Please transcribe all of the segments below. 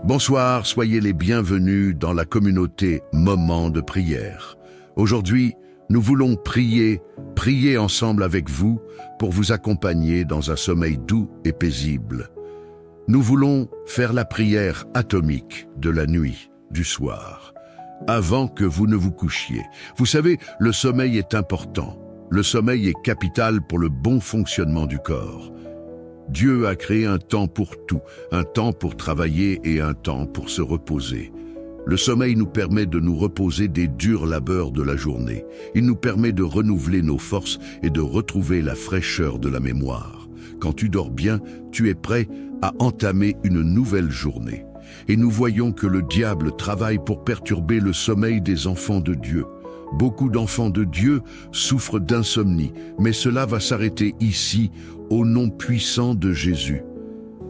Bonsoir, soyez les bienvenus dans la communauté Moment de prière. Aujourd'hui, nous voulons prier ensemble avec vous pour vous accompagner dans un sommeil doux et paisible. Nous voulons faire la prière atomique de la nuit, du soir, avant que vous ne vous couchiez. Vous savez, le sommeil est important. Le sommeil est capital pour le bon fonctionnement du corps. Dieu a créé un temps pour tout, un temps pour travailler et un temps pour se reposer. Le sommeil nous permet de nous reposer des durs labeurs de la journée. Il nous permet de renouveler nos forces et de retrouver la fraîcheur de la mémoire. Quand tu dors bien, tu es prêt à entamer une nouvelle journée. Et nous voyons que le diable travaille pour perturber le sommeil des enfants de Dieu. Beaucoup d'enfants de Dieu souffrent d'insomnie, mais cela va s'arrêter ici, au nom puissant de Jésus.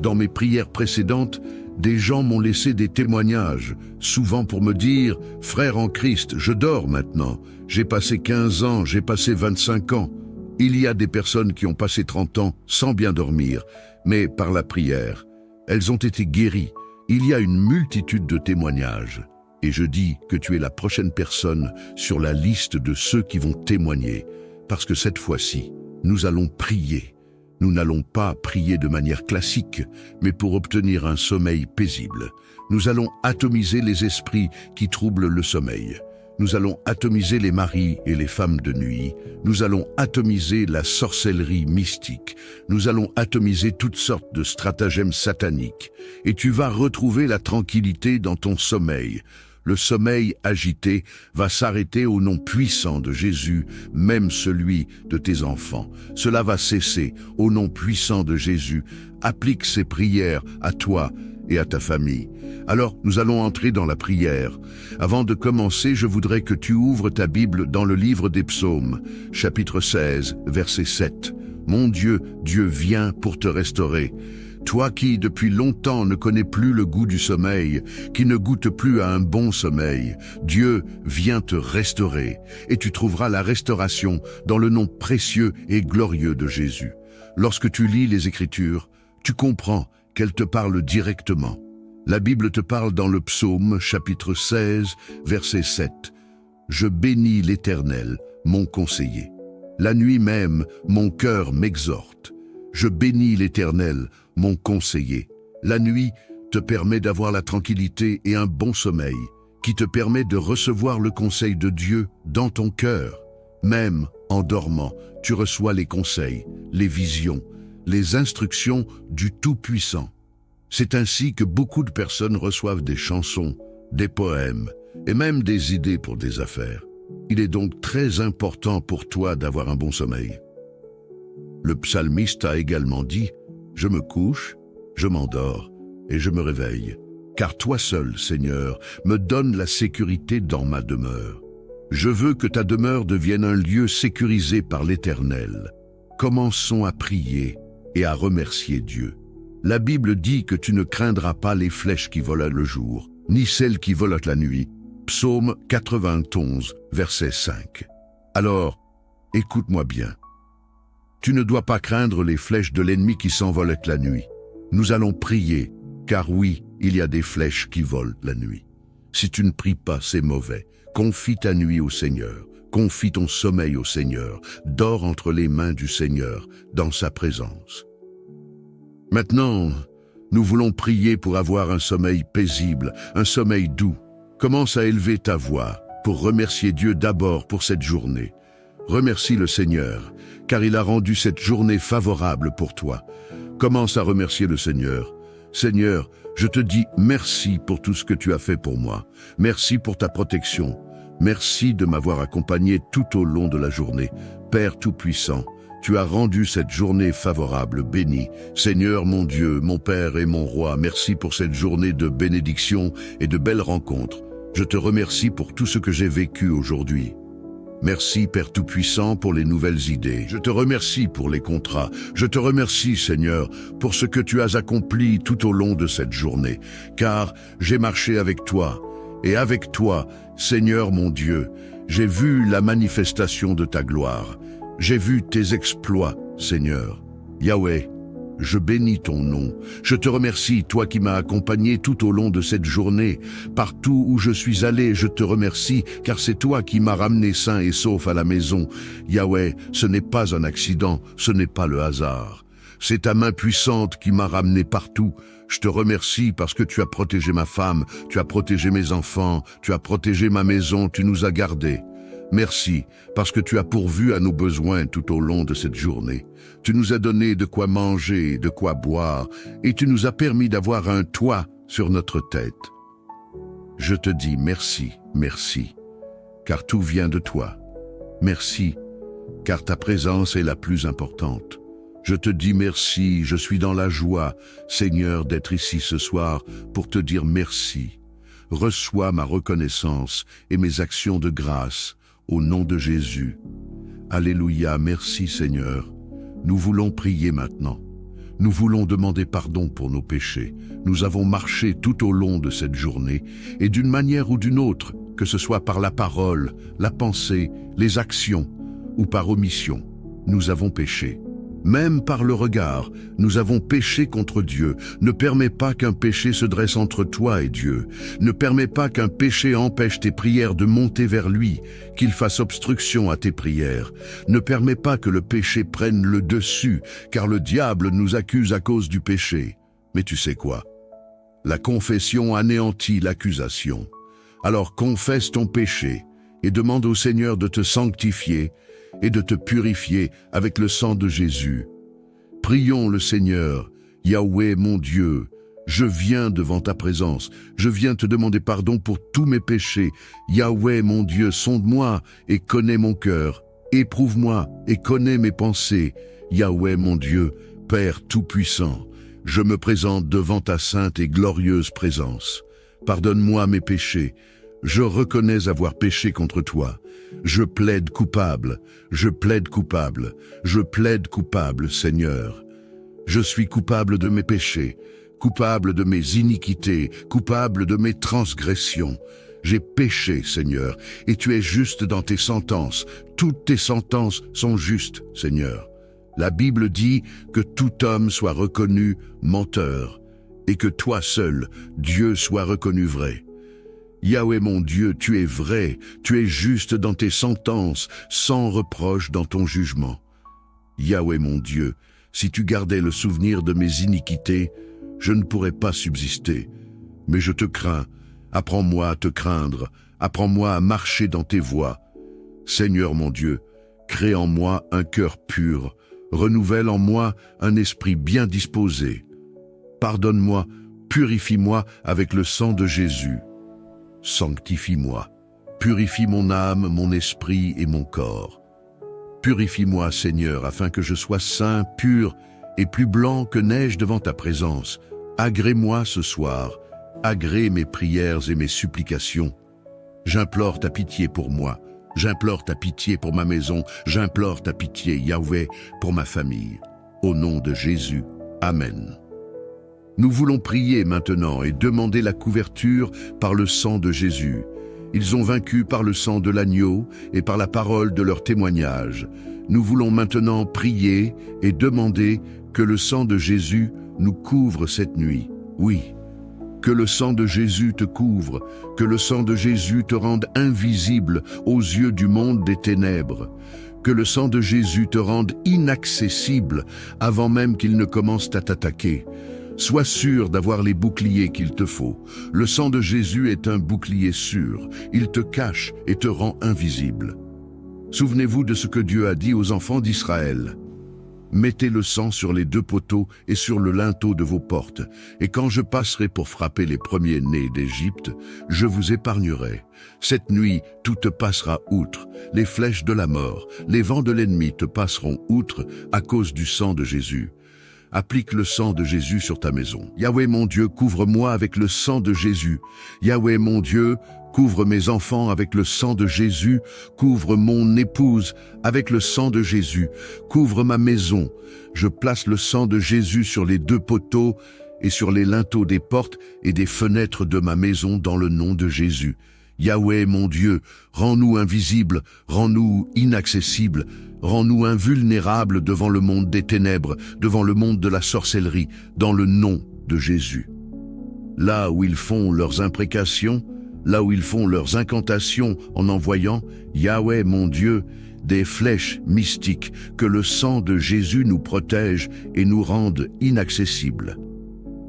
Dans mes prières précédentes, des gens m'ont laissé des témoignages, souvent pour me dire « Frère en Christ, je dors maintenant. J'ai passé 15 ans, j'ai passé 25 ans. » Il y a des personnes qui ont passé 30 ans sans bien dormir, mais par la prière, elles ont été guéries. Il y a une multitude de témoignages. Et je dis que tu es la prochaine personne sur la liste de ceux qui vont témoigner, parce que cette fois-ci, nous allons prier. Nous n'allons pas prier de manière classique, mais pour obtenir un sommeil paisible. Nous allons atomiser les esprits qui troublent le sommeil. Nous allons atomiser les maris et les femmes de nuit. Nous allons atomiser la sorcellerie mystique. Nous allons atomiser toutes sortes de stratagèmes sataniques. Et tu vas retrouver la tranquillité dans ton sommeil. Le sommeil agité va s'arrêter au nom puissant de Jésus, même celui de tes enfants. Cela va cesser au nom puissant de Jésus. Applique ces prières à toi et à ta famille. Alors, nous allons entrer dans la prière. Avant de commencer, je voudrais que tu ouvres ta Bible dans le livre des Psaumes, chapitre 16, verset 7. Mon Dieu, Dieu vient pour te restaurer. Toi qui, depuis longtemps, ne connais plus le goût du sommeil, qui ne goûte plus à un bon sommeil, Dieu vient te restaurer, et tu trouveras la restauration dans le nom précieux et glorieux de Jésus. Lorsque tu lis les Écritures, tu comprends qu'elles te parlent directement. La Bible te parle dans le psaume, chapitre 16, verset 7. « Je bénis l'Éternel, mon conseiller. La nuit même, mon cœur m'exhorte. Je bénis l'Éternel, mon conseiller. » La nuit te permet d'avoir la tranquillité et un bon sommeil, qui te permet de recevoir le conseil de Dieu dans ton cœur. Même en dormant, tu reçois les conseils, les visions, les instructions du Tout-Puissant. C'est ainsi que beaucoup de personnes reçoivent des chansons, des poèmes et même des idées pour des affaires. Il est donc très important pour toi d'avoir un bon sommeil. Le psalmiste a également dit « Je me couche, je m'endors et je me réveille, car toi seul, Seigneur, me donnes la sécurité dans ma demeure. Je veux que ta demeure devienne un lieu sécurisé par l'Éternel. » Commençons à prier et à remercier Dieu. La Bible dit que tu ne craindras pas les flèches qui volent le jour, ni celles qui volent la nuit. Psaume 91, verset 5. Alors, écoute-moi bien. Tu ne dois pas craindre les flèches de l'ennemi qui s'envolent la nuit. Nous allons prier, car oui, il y a des flèches qui volent la nuit. Si tu ne pries pas, c'est mauvais. Confie ta nuit au Seigneur. Confie ton sommeil au Seigneur. Dors entre les mains du Seigneur, dans sa présence. Maintenant, nous voulons prier pour avoir un sommeil paisible, un sommeil doux. Commence à élever ta voix pour remercier Dieu d'abord pour cette journée. Remercie le Seigneur, car il a rendu cette journée favorable pour toi. Commence à remercier le Seigneur. Seigneur, je te dis merci pour tout ce que tu as fait pour moi. Merci pour ta protection. Merci de m'avoir accompagné tout au long de la journée. Père Tout-Puissant, tu as rendu cette journée favorable, bénie. Seigneur mon Dieu, mon Père et mon Roi, merci pour cette journée de bénédiction et de belles rencontres. Je te remercie pour tout ce que j'ai vécu aujourd'hui. Merci Père Tout-Puissant pour les nouvelles idées. Je te remercie pour les contrats. Je te remercie Seigneur pour ce que tu as accompli tout au long de cette journée. Car j'ai marché avec toi. Et avec toi, Seigneur mon Dieu, j'ai vu la manifestation de ta gloire. J'ai vu tes exploits, Seigneur. Yahweh, Je bénis ton nom. Je te remercie, toi qui m'as accompagné tout au long de cette journée. Partout où je suis allé, je te remercie, car c'est toi qui m'as ramené sain et sauf à la maison. Yahweh, ce n'est pas un accident, ce n'est pas le hasard. C'est ta main puissante qui m'a ramené partout. Je te remercie parce que tu as protégé ma femme, tu as protégé mes enfants, tu as protégé ma maison, tu nous as gardés. Merci, parce que tu as pourvu à nos besoins tout au long de cette journée. Tu nous as donné de quoi manger, de quoi boire, et tu nous as permis d'avoir un toit sur notre tête. Je te dis merci, merci, car tout vient de toi. Merci, car ta présence est la plus importante. Je te dis merci, je suis dans la joie, Seigneur, d'être ici ce soir pour te dire merci. Reçois ma reconnaissance et mes actions de grâce. Au nom de Jésus. Alléluia, merci Seigneur. Nous voulons prier maintenant. Nous voulons demander pardon pour nos péchés. Nous avons marché tout au long de cette journée, et d'une manière ou d'une autre, que ce soit par la parole, la pensée, les actions, ou par omission, nous avons péché. Même par le regard, nous avons péché contre Dieu. Ne permets pas qu'un péché se dresse entre toi et Dieu. Ne permets pas qu'un péché empêche tes prières de monter vers lui, qu'il fasse obstruction à tes prières. Ne permets pas que le péché prenne le dessus, car le diable nous accuse à cause du péché. Mais tu sais quoi? La confession anéantit l'accusation. Alors confesse ton péché et demande au Seigneur de te sanctifier et de te purifier avec le sang de Jésus. Prions le Seigneur. Yahweh mon Dieu, je viens devant ta présence, je viens te demander pardon pour tous mes péchés. Yahweh mon Dieu, sonde-moi et connais mon cœur, éprouve-moi et connais mes pensées. Yahweh mon Dieu, Père tout-puissant, je me présente devant ta sainte et glorieuse présence. Pardonne-moi mes péchés, je reconnais avoir péché contre toi. Je plaide coupable, je plaide coupable, je plaide coupable, Seigneur. Je suis coupable de mes péchés, coupable de mes iniquités, coupable de mes transgressions. J'ai péché, Seigneur, et tu es juste dans tes sentences. Toutes tes sentences sont justes, Seigneur. La Bible dit que tout homme soit reconnu menteur, et que toi seul, Dieu, soit reconnu vrai. Yahweh mon Dieu, tu es vrai, tu es juste dans tes sentences, sans reproche dans ton jugement. Yahweh mon Dieu, si tu gardais le souvenir de mes iniquités, je ne pourrais pas subsister. Mais je te crains, apprends-moi à te craindre, apprends-moi à marcher dans tes voies. Seigneur mon Dieu, crée en moi un cœur pur, renouvelle en moi un esprit bien disposé. Pardonne-moi, purifie-moi avec le sang de Jésus. Sanctifie-moi, purifie mon âme, mon esprit et mon corps. Purifie-moi, Seigneur, afin que je sois saint, pur et plus blanc que neige devant ta présence. Agrée-moi ce soir, agrée mes prières et mes supplications. J'implore ta pitié pour moi, j'implore ta pitié pour ma maison, j'implore ta pitié, Yahweh, pour ma famille. Au nom de Jésus, Amen. Nous voulons prier maintenant et demander la couverture par le sang de Jésus. Ils ont vaincu par le sang de l'agneau et par la parole de leur témoignage. Nous voulons maintenant prier et demander que le sang de Jésus nous couvre cette nuit. Oui, que le sang de Jésus te couvre, que le sang de Jésus te rende invisible aux yeux du monde des ténèbres. Que le sang de Jésus te rende inaccessible avant même qu'il ne commence à t'attaquer. Sois sûr d'avoir les boucliers qu'il te faut. Le sang de Jésus est un bouclier sûr. Il te cache et te rend invisible. Souvenez-vous de ce que Dieu a dit aux enfants d'Israël. Mettez le sang sur les 2 poteaux et sur le linteau de vos portes, et quand je passerai pour frapper les premiers-nés d'Égypte, je vous épargnerai. Cette nuit, tout te passera outre. Les flèches de la mort, les vents de l'ennemi te passeront outre à cause du sang de Jésus. Applique le sang de Jésus sur ta maison. Yahweh mon Dieu, couvre-moi avec le sang de Jésus. Yahweh mon Dieu, couvre mes enfants avec le sang de Jésus. Couvre mon épouse avec le sang de Jésus. Couvre ma maison. Je place le sang de Jésus sur les 2 poteaux et sur les linteaux des portes et des fenêtres de ma maison dans le nom de Jésus. Yahweh mon Dieu, rends-nous invisibles, rends-nous inaccessibles, rends-nous invulnérables devant le monde des ténèbres, devant le monde de la sorcellerie, dans le nom de Jésus. Là où ils font leurs imprécations, là où ils font leurs incantations en envoyant, Yahweh mon Dieu, des flèches mystiques, que le sang de Jésus nous protège et nous rende inaccessibles.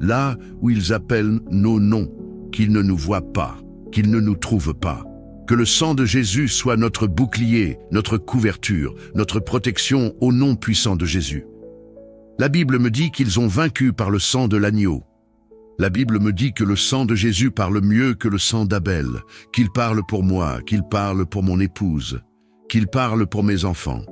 Là où ils appellent nos noms, qu'ils ne nous voient pas, qu'ils ne nous trouvent pas. Que le sang de Jésus soit notre bouclier, notre couverture, notre protection au nom puissant de Jésus. La Bible me dit qu'ils ont vaincu par le sang de l'agneau. La Bible me dit que le sang de Jésus parle mieux que le sang d'Abel, qu'il parle pour moi, qu'il parle pour mon épouse, qu'il parle pour mes enfants.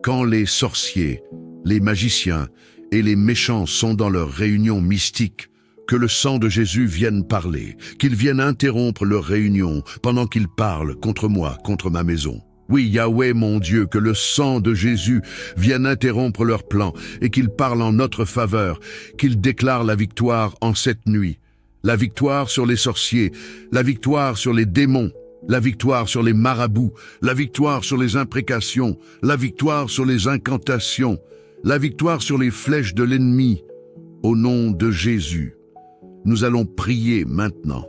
Quand les sorciers, les magiciens et les méchants sont dans leur réunion mystique, que le sang de Jésus vienne parler, qu'il vienne interrompre leur réunion pendant qu'ils parlent contre moi, contre ma maison. Oui, Yahweh mon Dieu, que le sang de Jésus vienne interrompre leurs plans et qu'il parle en notre faveur, qu'il déclare la victoire en cette nuit. La victoire sur les sorciers, la victoire sur les démons, la victoire sur les marabouts, la victoire sur les imprécations, la victoire sur les incantations, la victoire sur les flèches de l'ennemi. Au nom de Jésus, nous allons prier maintenant.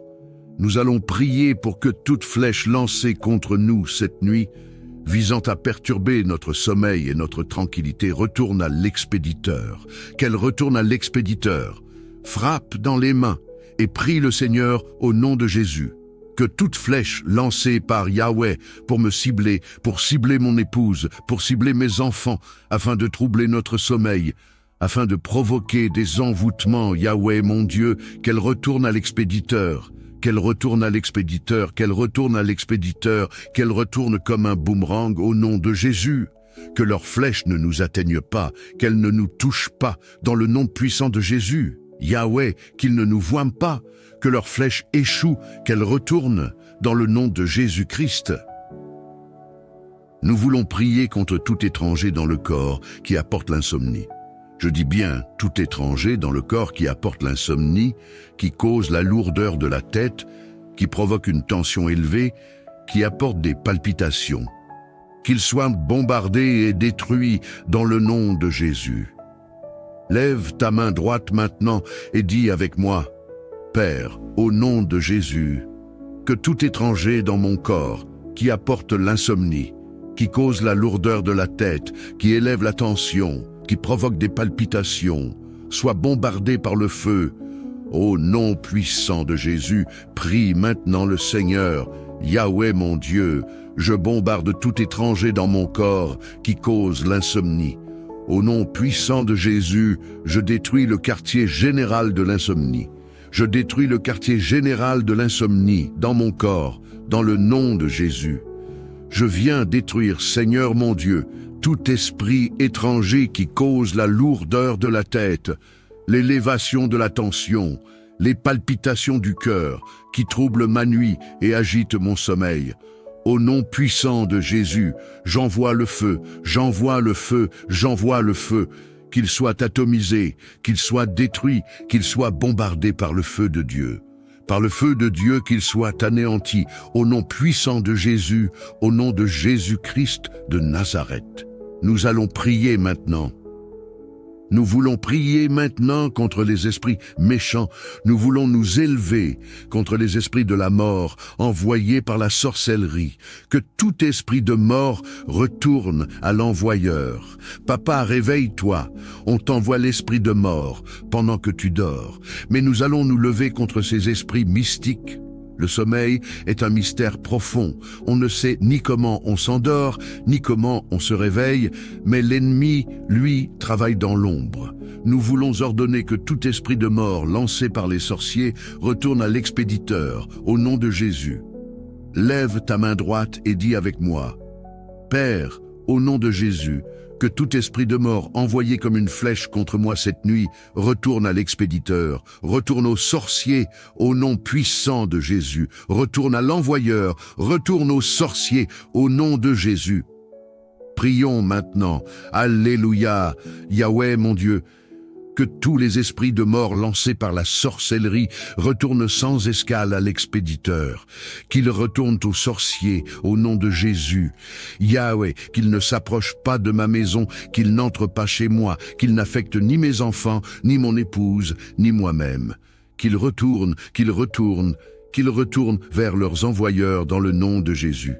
Nous allons prier pour que toute flèche lancée contre nous cette nuit, visant à perturber notre sommeil et notre tranquillité, retourne à l'expéditeur. Qu'elle retourne à l'expéditeur. Frappe dans les mains et prie le Seigneur au nom de Jésus. Que toute flèche lancée par Yahweh pour me cibler, pour cibler mon épouse, pour cibler mes enfants, afin de troubler notre sommeil, afin de provoquer des envoûtements, Yahweh mon Dieu, qu'elle retourne à l'expéditeur. Qu'elle retourne à l'expéditeur, qu'elle retourne à l'expéditeur, qu'elle retourne comme un boomerang au nom de Jésus. Que leurs flèches ne nous atteignent pas, qu'elles ne nous touchent pas, dans le nom puissant de Jésus. Yahweh, qu'ils ne nous voient pas, que leurs flèches échouent, qu'elles retournent, dans le nom de Jésus-Christ. Nous voulons prier contre tout étranger dans le corps qui apporte l'insomnie. Je dis bien tout étranger dans le corps qui apporte l'insomnie, qui cause la lourdeur de la tête, qui provoque une tension élevée, qui apporte des palpitations. Qu'il soit bombardé et détruit dans le nom de Jésus. Lève ta main droite maintenant et dis avec moi, Père, au nom de Jésus, que tout étranger dans mon corps qui apporte l'insomnie, qui cause la lourdeur de la tête, qui élève la tension, qui provoque des palpitations, soit bombardé par le feu. Au nom puissant de Jésus, prie maintenant le Seigneur, Yahweh mon Dieu, je bombarde tout étranger dans mon corps qui cause l'insomnie. Au nom puissant de Jésus, je détruis le quartier général de l'insomnie. Je détruis le quartier général de l'insomnie dans mon corps, dans le nom de Jésus. Je viens détruire, Seigneur mon Dieu, tout esprit étranger qui cause la lourdeur de la tête, l'élévation de la tension, les palpitations du cœur, qui troublent ma nuit et agitent mon sommeil. Au nom puissant de Jésus, j'envoie le feu, j'envoie le feu, j'envoie le feu, qu'il soit atomisé, qu'il soit détruit, qu'il soit bombardé par le feu de Dieu. Par le feu de Dieu qu'il soit anéanti, au nom puissant de Jésus, au nom de Jésus-Christ de Nazareth. Nous allons prier maintenant. Nous voulons prier maintenant contre les esprits méchants. Nous voulons nous élever contre les esprits de la mort envoyés par la sorcellerie. Que tout esprit de mort retourne à l'envoyeur. Papa, réveille-toi. On t'envoie l'esprit de mort pendant que tu dors. Mais nous allons nous lever contre ces esprits mystiques. Le sommeil est un mystère profond. On ne sait ni comment on s'endort, ni comment on se réveille, mais l'ennemi, lui, travaille dans l'ombre. Nous voulons ordonner que tout esprit de mort lancé par les sorciers retourne à l'expéditeur, au nom de Jésus. Lève ta main droite et dis avec moi, Père, au nom de Jésus, que tout esprit de mort envoyé comme une flèche contre moi cette nuit retourne à l'expéditeur, retourne aux sorciers au nom puissant de Jésus, retourne à l'envoyeur, retourne aux sorciers au nom de Jésus. Prions maintenant, Alléluia, Yahweh mon Dieu, que tous les esprits de mort lancés par la sorcellerie retournent sans escale à l'expéditeur, qu'ils retournent aux sorciers au nom de Jésus. Yahweh, qu'ils ne s'approchent pas de ma maison, qu'ils n'entrent pas chez moi, qu'ils n'affectent ni mes enfants, ni mon épouse, ni moi-même. Qu'ils retournent vers leurs envoyeurs dans le nom de Jésus.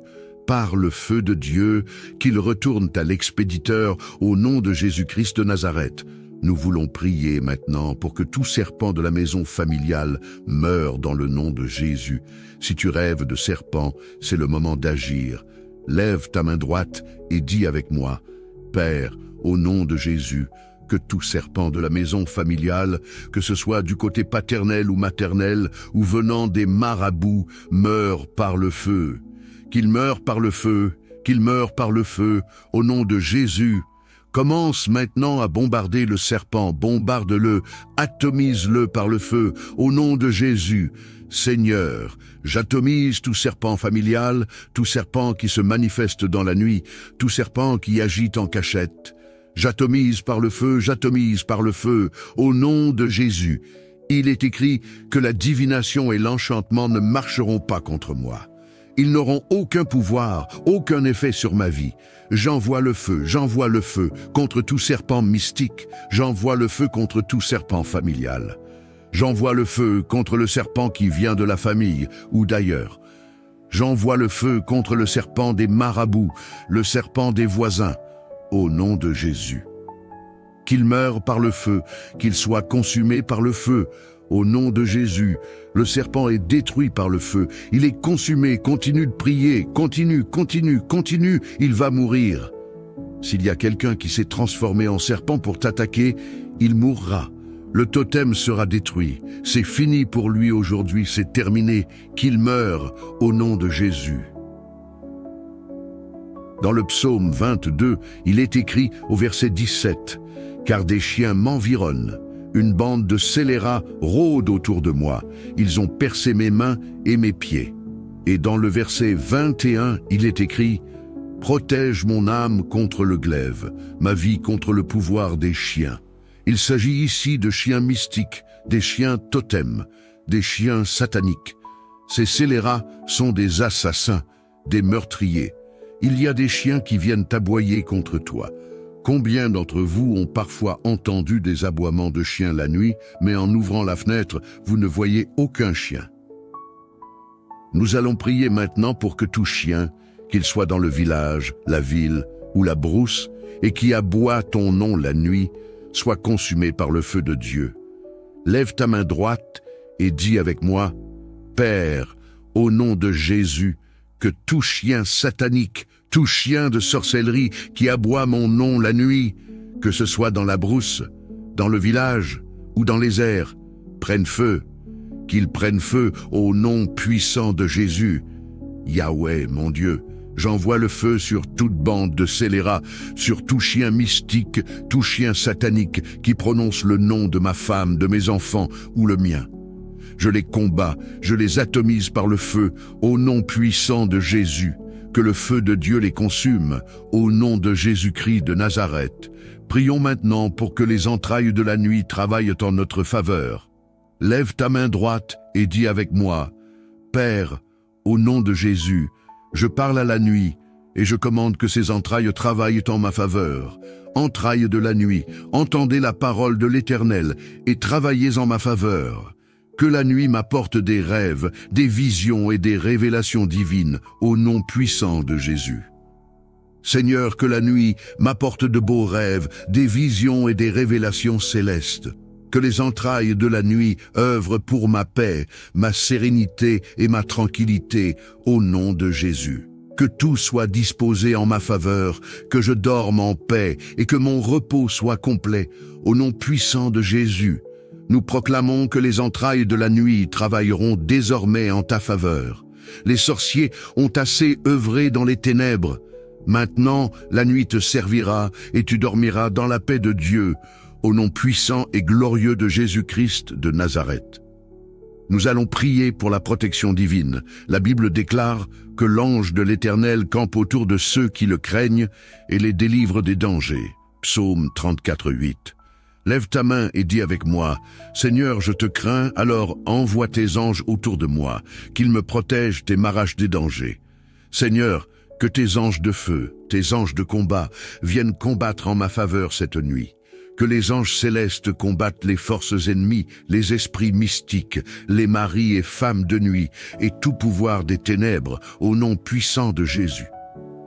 Par le feu de Dieu, qu'ils retournent à l'expéditeur au nom de Jésus-Christ de Nazareth. Nous voulons prier maintenant pour que tout serpent de la maison familiale meure dans le nom de Jésus. Si tu rêves de serpent, c'est le moment d'agir. Lève ta main droite et dis avec moi, Père, au nom de Jésus, que tout serpent de la maison familiale, que ce soit du côté paternel ou maternel, ou venant des marabouts, meure par le feu. Qu'il meure par le feu, qu'il meure par le feu, au nom de Jésus. Commence maintenant à bombarder le serpent, bombarde-le, atomise-le par le feu, au nom de Jésus. Seigneur, j'atomise tout serpent familial, tout serpent qui se manifeste dans la nuit, tout serpent qui agite en cachette. J'atomise par le feu, au nom de Jésus. Il est écrit que la divination et l'enchantement ne marcheront pas contre moi. Ils n'auront aucun pouvoir, aucun effet sur ma vie. J'envoie le feu contre tout serpent mystique. J'envoie le feu contre tout serpent familial. J'envoie le feu contre le serpent qui vient de la famille ou d'ailleurs. J'envoie le feu contre le serpent des marabouts, le serpent des voisins, au nom de Jésus. Qu'il meure par le feu, qu'il soit consumé par le feu, au nom de Jésus. Le serpent est détruit par le feu, il est consumé, continue de prier, continue, il va mourir. S'il y a quelqu'un qui s'est transformé en serpent pour t'attaquer, il mourra. Le totem sera détruit. C'est fini pour lui aujourd'hui, c'est terminé. Qu'il meure au nom de Jésus. Dans le psaume 22, il est écrit au verset 17, « Car des chiens m'environnent, une bande de scélérats rôde autour de moi. Ils ont percé mes mains et mes pieds. » Et dans le verset 21, il est écrit, « Protège mon âme contre le glaive, ma vie contre le pouvoir des chiens. » Il s'agit ici de chiens mystiques, des chiens totems, des chiens sataniques. Ces scélérats sont des assassins, des meurtriers. Il y a des chiens qui viennent aboyer contre toi. Combien d'entre vous ont parfois entendu des aboiements de chiens la nuit, mais en ouvrant la fenêtre, vous ne voyez aucun chien? Nous allons prier maintenant pour que tout chien, qu'il soit dans le village, la ville ou la brousse, et qui aboie ton nom la nuit, soit consumé par le feu de Dieu. Lève ta main droite et dis avec moi, Père, au nom de Jésus, que tout chien satanique, tout chien de sorcellerie qui aboie mon nom la nuit, que ce soit dans la brousse, dans le village ou dans les airs, prenne feu, qu'il prenne feu au nom puissant de Jésus. Yahweh, mon Dieu, j'envoie le feu sur toute bande de scélérats, sur tout chien mystique, tout chien satanique qui prononce le nom de ma femme, de mes enfants ou le mien. Je les combats, je les atomise par le feu, au nom puissant de Jésus. Que le feu de Dieu les consume, au nom de Jésus-Christ de Nazareth. Prions maintenant pour que les entrailles de la nuit travaillent en notre faveur. Lève ta main droite et dis avec moi, Père, au nom de Jésus, je parle à la nuit et je commande que ces entrailles travaillent en ma faveur. Entrailles de la nuit, entendez la parole de l'Éternel et travaillez en ma faveur. Que la nuit m'apporte des rêves, des visions et des révélations divines au nom puissant de Jésus. Seigneur, que la nuit m'apporte de beaux rêves, des visions et des révélations célestes. Que les entrailles de la nuit œuvrent pour ma paix, ma sérénité et ma tranquillité au nom de Jésus. Que tout soit disposé en ma faveur, que je dorme en paix et que mon repos soit complet au nom puissant de Jésus. Nous proclamons que les entrailles de la nuit travailleront désormais en ta faveur. Les sorciers ont assez œuvré dans les ténèbres. Maintenant, la nuit te servira et tu dormiras dans la paix de Dieu, au nom puissant et glorieux de Jésus-Christ de Nazareth. Nous allons prier pour la protection divine. La Bible déclare que l'ange de l'Éternel campe autour de ceux qui le craignent et les délivre des dangers. Psaume 34, 8. Lève ta main et dis avec moi, « Seigneur, je te crains, alors envoie tes anges autour de moi, qu'ils me protègent et m'arrachent des dangers. Seigneur, que tes anges de feu, tes anges de combat, viennent combattre en ma faveur cette nuit. Que les anges célestes combattent les forces ennemies, les esprits mystiques, les maris et femmes de nuit, et tout pouvoir des ténèbres, au nom puissant de Jésus.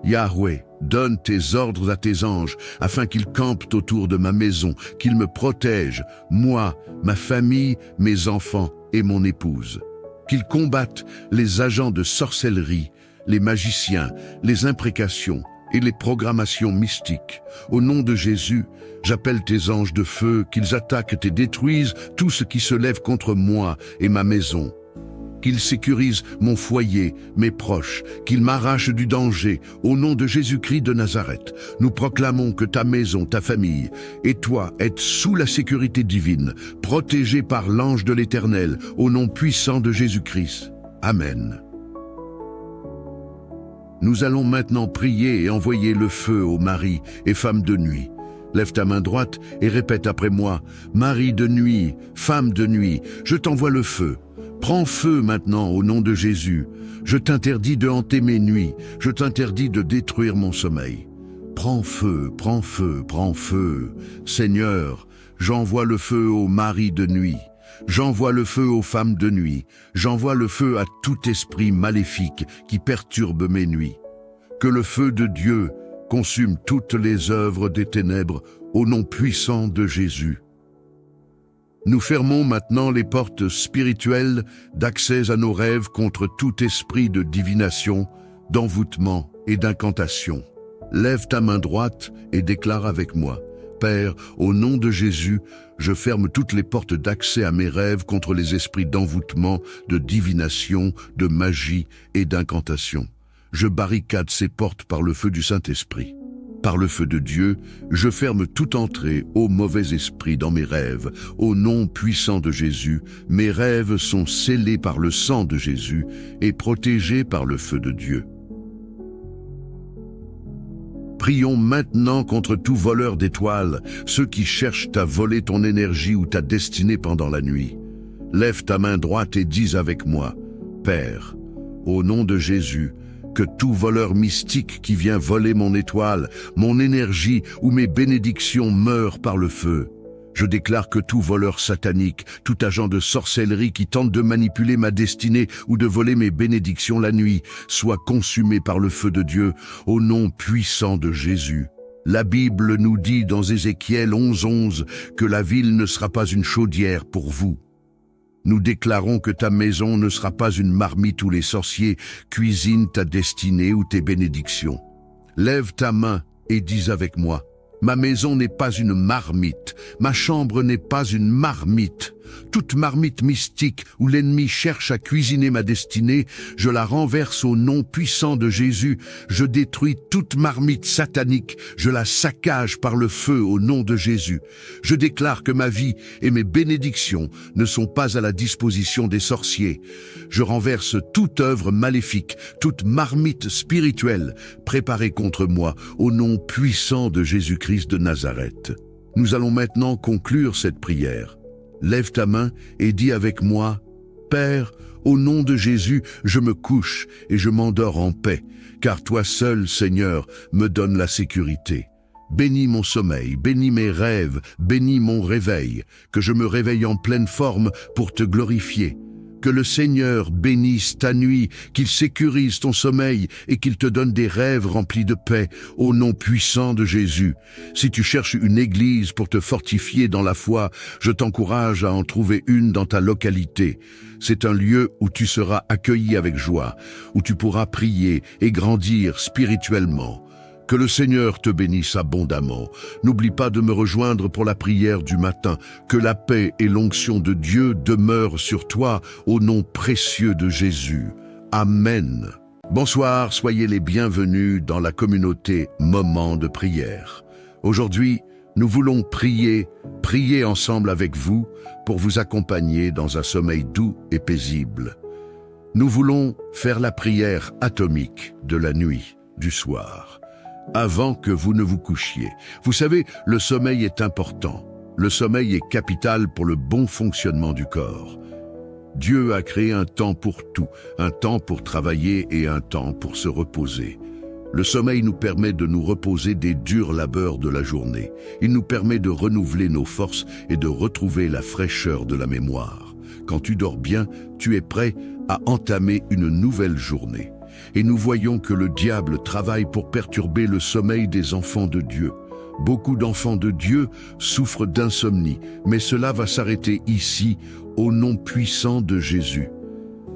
Yahweh, donne tes ordres à tes anges, afin qu'ils campent autour de ma maison, qu'ils me protègent, moi, ma famille, mes enfants et mon épouse. Qu'ils combattent les agents de sorcellerie, les magiciens, les imprécations et les programmations mystiques. Au nom de Jésus, j'appelle tes anges de feu, qu'ils attaquent et détruisent tout ce qui se lève contre moi et ma maison. Qu'ils sécurisent mon foyer, mes proches, qu'ils m'arrachent du danger. Au nom de Jésus-Christ de Nazareth, nous proclamons que ta maison, ta famille et toi êtes sous la sécurité divine, protégés par l'ange de l'Éternel, au nom puissant de Jésus-Christ. Amen. Nous allons maintenant prier et envoyer le feu aux maris et femmes de nuit. Lève ta main droite et répète après moi, « Mari de nuit, femme de nuit, je t'envoie le feu. Prends feu maintenant au nom de Jésus. Je t'interdis de hanter mes nuits, je t'interdis de détruire mon sommeil. Prends feu, prends feu, prends feu. Seigneur, j'envoie le feu aux maris de nuit. J'envoie le feu aux femmes de nuit. J'envoie le feu à tout esprit maléfique qui perturbe mes nuits. Que le feu de Dieu consume toutes les œuvres des ténèbres au nom puissant de Jésus. Nous fermons maintenant les portes spirituelles d'accès à nos rêves contre tout esprit de divination, d'envoûtement et d'incantation. Lève ta main droite et déclare avec moi, « Père, au nom de Jésus, je ferme toutes les portes d'accès à mes rêves contre les esprits d'envoûtement, de divination, de magie et d'incantation. Je barricade ces portes par le feu du Saint-Esprit. Par le feu de Dieu, je ferme toute entrée au mauvais esprit dans mes rêves. Au nom puissant de Jésus, mes rêves sont scellés par le sang de Jésus et protégés par le feu de Dieu. Prions maintenant contre tout voleur d'étoiles, ceux qui cherchent à voler ton énergie ou ta destinée pendant la nuit. Lève ta main droite et dis avec moi, « Père, au nom de Jésus, que tout voleur mystique qui vient voler mon étoile, mon énergie ou mes bénédictions meure par le feu. Je déclare que tout voleur satanique, tout agent de sorcellerie qui tente de manipuler ma destinée ou de voler mes bénédictions la nuit, soit consumé par le feu de Dieu, au nom puissant de Jésus. La Bible nous dit dans Ézéchiel 11:11 que la ville ne sera pas une chaudière pour vous. Nous déclarons que ta maison ne sera pas une marmite où les sorciers cuisinent ta destinée ou tes bénédictions. Lève ta main et dis avec moi, « Ma maison n'est pas une marmite, ma chambre n'est pas une marmite. Toute marmite mystique où l'ennemi cherche à cuisiner ma destinée, je la renverse au nom puissant de Jésus. Je détruis toute marmite satanique, je la saccage par le feu au nom de Jésus. Je déclare que ma vie et mes bénédictions ne sont pas à la disposition des sorciers. Je renverse toute œuvre maléfique, toute marmite spirituelle préparée contre moi au nom puissant de Jésus-Christ de Nazareth. Nous allons maintenant conclure cette prière. Lève ta main et dis avec moi, « Père, au nom de Jésus, je me couche et je m'endors en paix, car toi seul, Seigneur, me donnes la sécurité. Bénis mon sommeil, bénis mes rêves, bénis mon réveil, que je me réveille en pleine forme pour te glorifier. Que le Seigneur bénisse ta nuit, qu'il sécurise ton sommeil et qu'il te donne des rêves remplis de paix, au nom puissant de Jésus. Si tu cherches une église pour te fortifier dans la foi, je t'encourage à en trouver une dans ta localité. C'est un lieu où tu seras accueilli avec joie, où tu pourras prier et grandir spirituellement. Que le Seigneur te bénisse abondamment. N'oublie pas de me rejoindre pour la prière du matin. Que la paix et l'onction de Dieu demeurent sur toi au nom précieux de Jésus. Amen. Bonsoir, soyez les bienvenus dans la communauté Moment de prière. Aujourd'hui, nous voulons prier ensemble avec vous pour vous accompagner dans un sommeil doux et paisible. Nous voulons faire la prière atomique de la nuit, du soir, avant que vous ne vous couchiez. Vous savez, le sommeil est important. Le sommeil est capital pour le bon fonctionnement du corps. Dieu a créé un temps pour tout, un temps pour travailler et un temps pour se reposer. Le sommeil nous permet de nous reposer des durs labeurs de la journée. Il nous permet de renouveler nos forces et de retrouver la fraîcheur de la mémoire. Quand tu dors bien, tu es prêt à entamer une nouvelle journée. Et nous voyons que le diable travaille pour perturber le sommeil des enfants de Dieu. Beaucoup d'enfants de Dieu souffrent d'insomnie, mais cela va s'arrêter ici, au nom puissant de Jésus.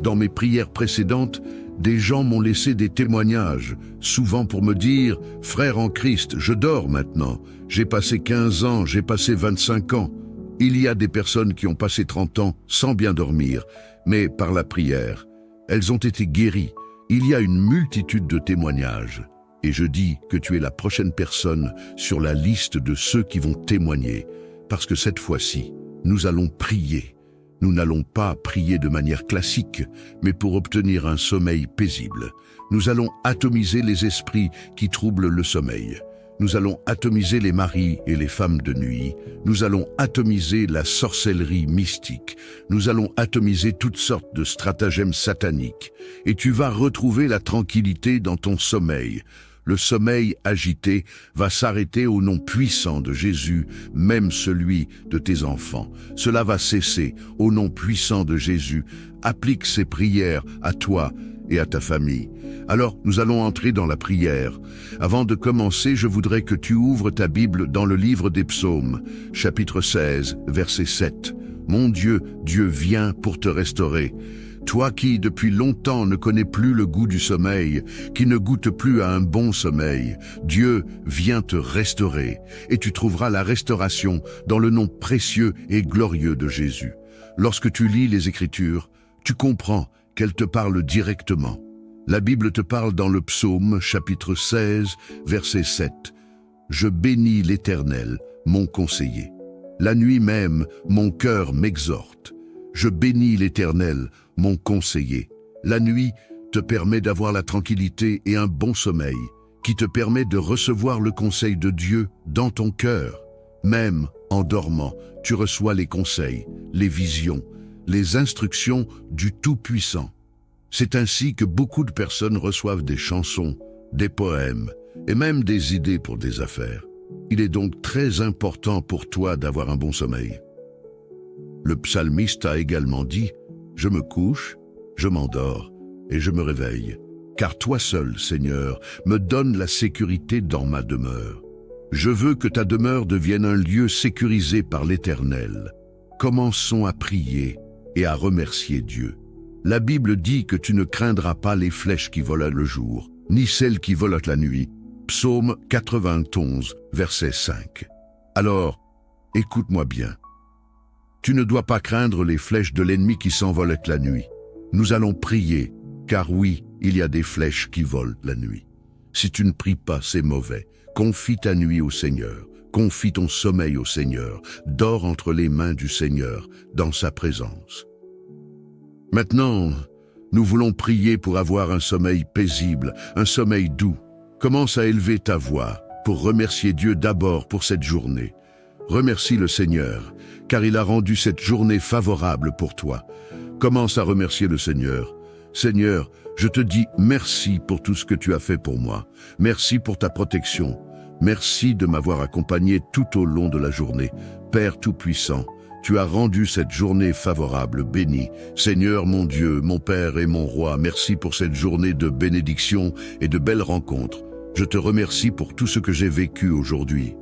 Dans mes prières précédentes, des gens m'ont laissé des témoignages, souvent pour me dire « Frère en Christ, je dors maintenant. J'ai passé 15 ans, j'ai passé 25 ans. » Il y a des personnes qui ont passé 30 ans sans bien dormir, mais par la prière. Elles ont été guéries. Il y a une multitude de témoignages. Et je dis que tu es la prochaine personne sur la liste de ceux qui vont témoigner, parce que cette fois-ci, nous allons prier. Nous n'allons pas prier de manière classique, mais pour obtenir un sommeil paisible. Nous allons atomiser les esprits qui troublent le sommeil. Nous allons atomiser les maris et les femmes de nuit. Nous allons atomiser la sorcellerie mystique. Nous allons atomiser toutes sortes de stratagèmes sataniques. Et tu vas retrouver la tranquillité dans ton sommeil. Le sommeil agité va s'arrêter au nom puissant de Jésus, même celui de tes enfants. Cela va cesser au nom puissant de Jésus. Applique ces prières à toi et à ta famille. Alors, nous allons entrer dans la prière. Avant de commencer, je voudrais que tu ouvres ta Bible dans le livre des Psaumes, chapitre 16, verset 7. Mon Dieu, Dieu vient pour te restaurer. Toi qui, depuis longtemps, ne connais plus le goût du sommeil, qui ne goûte plus à un bon sommeil, Dieu vient te restaurer, et tu trouveras la restauration dans le nom précieux et glorieux de Jésus. Lorsque tu lis les Écritures, tu comprends qu'elles te parlent directement. La Bible te parle dans le psaume, chapitre 16, verset 7. « Je bénis l'Éternel, mon conseiller. La nuit même, mon cœur m'exhorte. Je bénis l'Éternel, mon conseiller. » La nuit te permet d'avoir la tranquillité et un bon sommeil, qui te permet de recevoir le conseil de Dieu dans ton cœur. Même en dormant, tu reçois les conseils, les visions, les instructions du Tout-Puissant. C'est ainsi que beaucoup de personnes reçoivent des chansons, des poèmes et même des idées pour des affaires. Il est donc très important pour toi d'avoir un bon sommeil. Le psalmiste a également dit « Je me couche, je m'endors et je me réveille, car toi seul, Seigneur, me donnes la sécurité dans ma demeure. Je veux que ta demeure devienne un lieu sécurisé par l'Éternel. Commençons à prier et à remercier Dieu. La Bible dit que tu ne craindras pas les flèches qui volent le jour, ni celles qui volent la nuit. » Psaume 91, verset 5. Alors, écoute-moi bien. Tu ne dois pas craindre les flèches de l'ennemi qui s'envolent la nuit. Nous allons prier, car oui, il y a des flèches qui volent la nuit. Si tu ne pries pas, c'est mauvais. Confie ta nuit au Seigneur. Confie ton sommeil au Seigneur. Dors entre les mains du Seigneur, dans sa présence. Maintenant, nous voulons prier pour avoir un sommeil paisible, un sommeil doux. Commence à élever ta voix pour remercier Dieu d'abord pour cette journée. Remercie le Seigneur, car il a rendu cette journée favorable pour toi. Commence à remercier le Seigneur. Seigneur, je te dis merci pour tout ce que tu as fait pour moi. Merci pour ta protection. Merci de m'avoir accompagné tout au long de la journée. Père Tout-Puissant, tu as rendu cette journée favorable, bénie. Seigneur mon Dieu, mon Père et mon Roi, merci pour cette journée de bénédiction et de belles rencontres. Je te remercie pour tout ce que j'ai vécu aujourd'hui.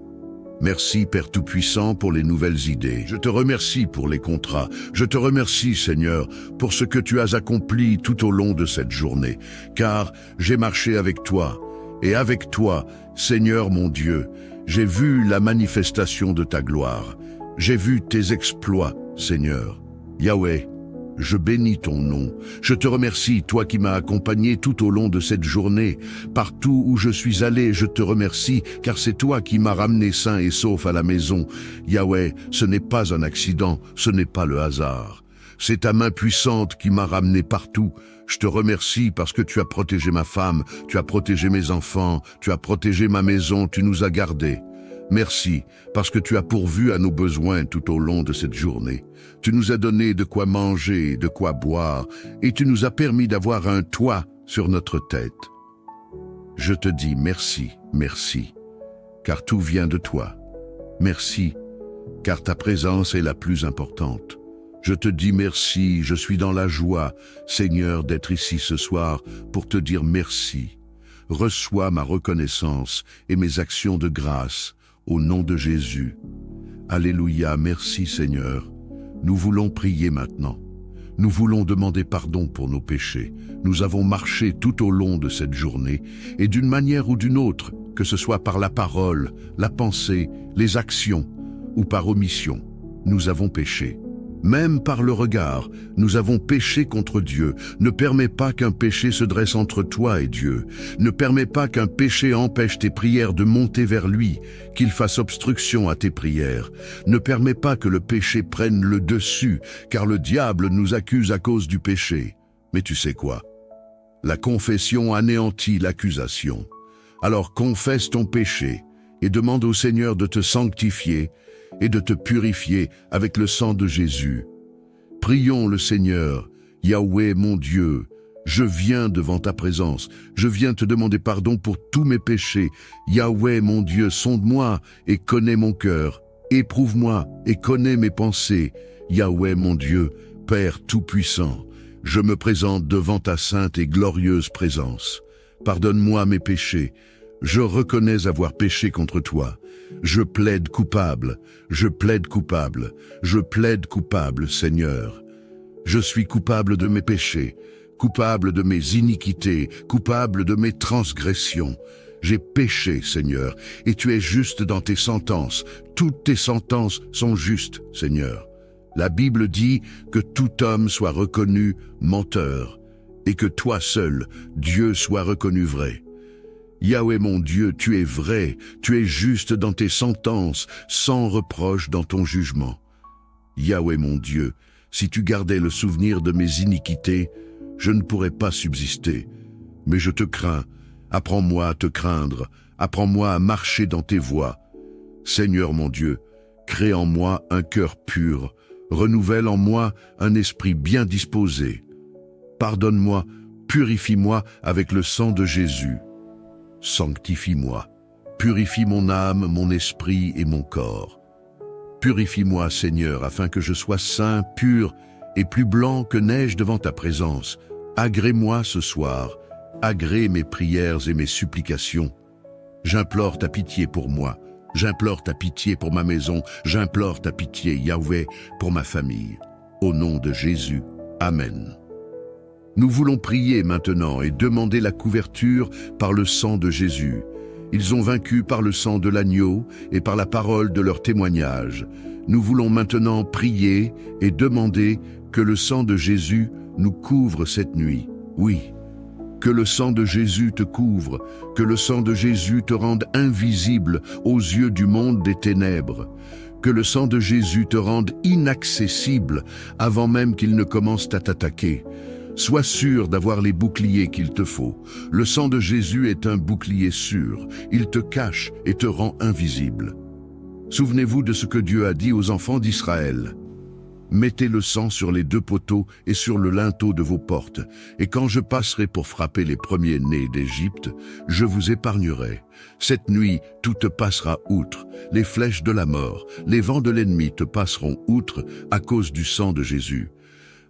Merci Père Tout-Puissant pour les nouvelles idées. Je te remercie pour les contrats. Je te remercie Seigneur pour ce que tu as accompli tout au long de cette journée. Car j'ai marché avec toi. Et avec toi, Seigneur mon Dieu, j'ai vu la manifestation de ta gloire. J'ai vu tes exploits, Seigneur. Yahweh, je bénis ton nom. Je te remercie, toi qui m'as accompagné tout au long de cette journée. Partout où je suis allé, je te remercie, car c'est toi qui m'as ramené sain et sauf à la maison. Yahweh, ce n'est pas un accident, ce n'est pas le hasard. C'est ta main puissante qui m'a ramené partout. Je te remercie parce que tu as protégé ma femme, tu as protégé mes enfants, tu as protégé ma maison, tu nous as gardés. Merci, parce que tu as pourvu à nos besoins tout au long de cette journée. Tu nous as donné de quoi manger, de quoi boire, et tu nous as permis d'avoir un toit sur notre tête. Je te dis merci, merci, car tout vient de toi. Merci, car ta présence est la plus importante. Je te dis merci, je suis dans la joie, Seigneur, d'être ici ce soir pour te dire merci. Reçois ma reconnaissance et mes actions de grâce, au nom de Jésus. Alléluia, merci Seigneur. Nous voulons prier maintenant. Nous voulons demander pardon pour nos péchés. Nous avons marché tout au long de cette journée, et d'une manière ou d'une autre, que ce soit par la parole, la pensée, les actions, ou par omission, nous avons péché. Même par le regard, nous avons péché contre Dieu. Ne permets pas qu'un péché se dresse entre toi et Dieu. Ne permets pas qu'un péché empêche tes prières de monter vers lui, qu'il fasse obstruction à tes prières. Ne permets pas que le péché prenne le dessus, car le diable nous accuse à cause du péché. Mais tu sais quoi? La confession anéantit l'accusation. Alors confesse ton péché et demande au Seigneur de te sanctifier et de te purifier avec le sang de Jésus. Prions le Seigneur. Yahweh mon Dieu, je viens devant ta présence. Je viens te demander pardon pour tous mes péchés. Yahweh mon Dieu, sonde-moi et connais mon cœur. Éprouve-moi et connais mes pensées. Yahweh mon Dieu, Père Tout-Puissant, je me présente devant ta sainte et glorieuse présence. Pardonne-moi mes péchés. Je reconnais avoir péché contre toi. Je plaide coupable, je plaide coupable, je plaide coupable, Seigneur. Je suis coupable de mes péchés, coupable de mes iniquités, coupable de mes transgressions. J'ai péché, Seigneur, et tu es juste dans tes sentences. Toutes tes sentences sont justes, Seigneur. La Bible dit que tout homme soit reconnu menteur, et que toi seul, Dieu, soit reconnu vrai. Yahweh mon Dieu, tu es vrai, tu es juste dans tes sentences, sans reproche dans ton jugement. Yahweh mon Dieu, si tu gardais le souvenir de mes iniquités, je ne pourrais pas subsister. Mais je te crains, apprends-moi à te craindre, apprends-moi à marcher dans tes voies. Seigneur mon Dieu, crée en moi un cœur pur, renouvelle en moi un esprit bien disposé. Pardonne-moi, purifie-moi avec le sang de Jésus. Sanctifie-moi, purifie mon âme, mon esprit et mon corps. Purifie-moi, Seigneur, afin que je sois saint, pur et plus blanc que neige devant ta présence. Agrée-moi ce soir, agrée mes prières et mes supplications. J'implore ta pitié pour moi, j'implore ta pitié pour ma maison, j'implore ta pitié, Yahweh, pour ma famille. Au nom de Jésus, Amen. Nous voulons prier maintenant et demander la couverture par le sang de Jésus. Ils ont vaincu par le sang de l'agneau et par la parole de leur témoignage. Nous voulons maintenant prier et demander que le sang de Jésus nous couvre cette nuit. Oui, que le sang de Jésus te couvre, que le sang de Jésus te rende invisible aux yeux du monde des ténèbres. Que le sang de Jésus te rende inaccessible avant même qu'il ne commence à t'attaquer. Sois sûr d'avoir les boucliers qu'il te faut. Le sang de Jésus est un bouclier sûr. Il te cache et te rend invisible. Souvenez-vous de ce que Dieu a dit aux enfants d'Israël. Mettez le sang sur les 2 poteaux et sur le linteau de vos portes, et quand je passerai pour frapper les premiers-nés d'Égypte, je vous épargnerai. Cette nuit, tout te passera outre. Les flèches de la mort, les vents de l'ennemi te passeront outre à cause du sang de Jésus.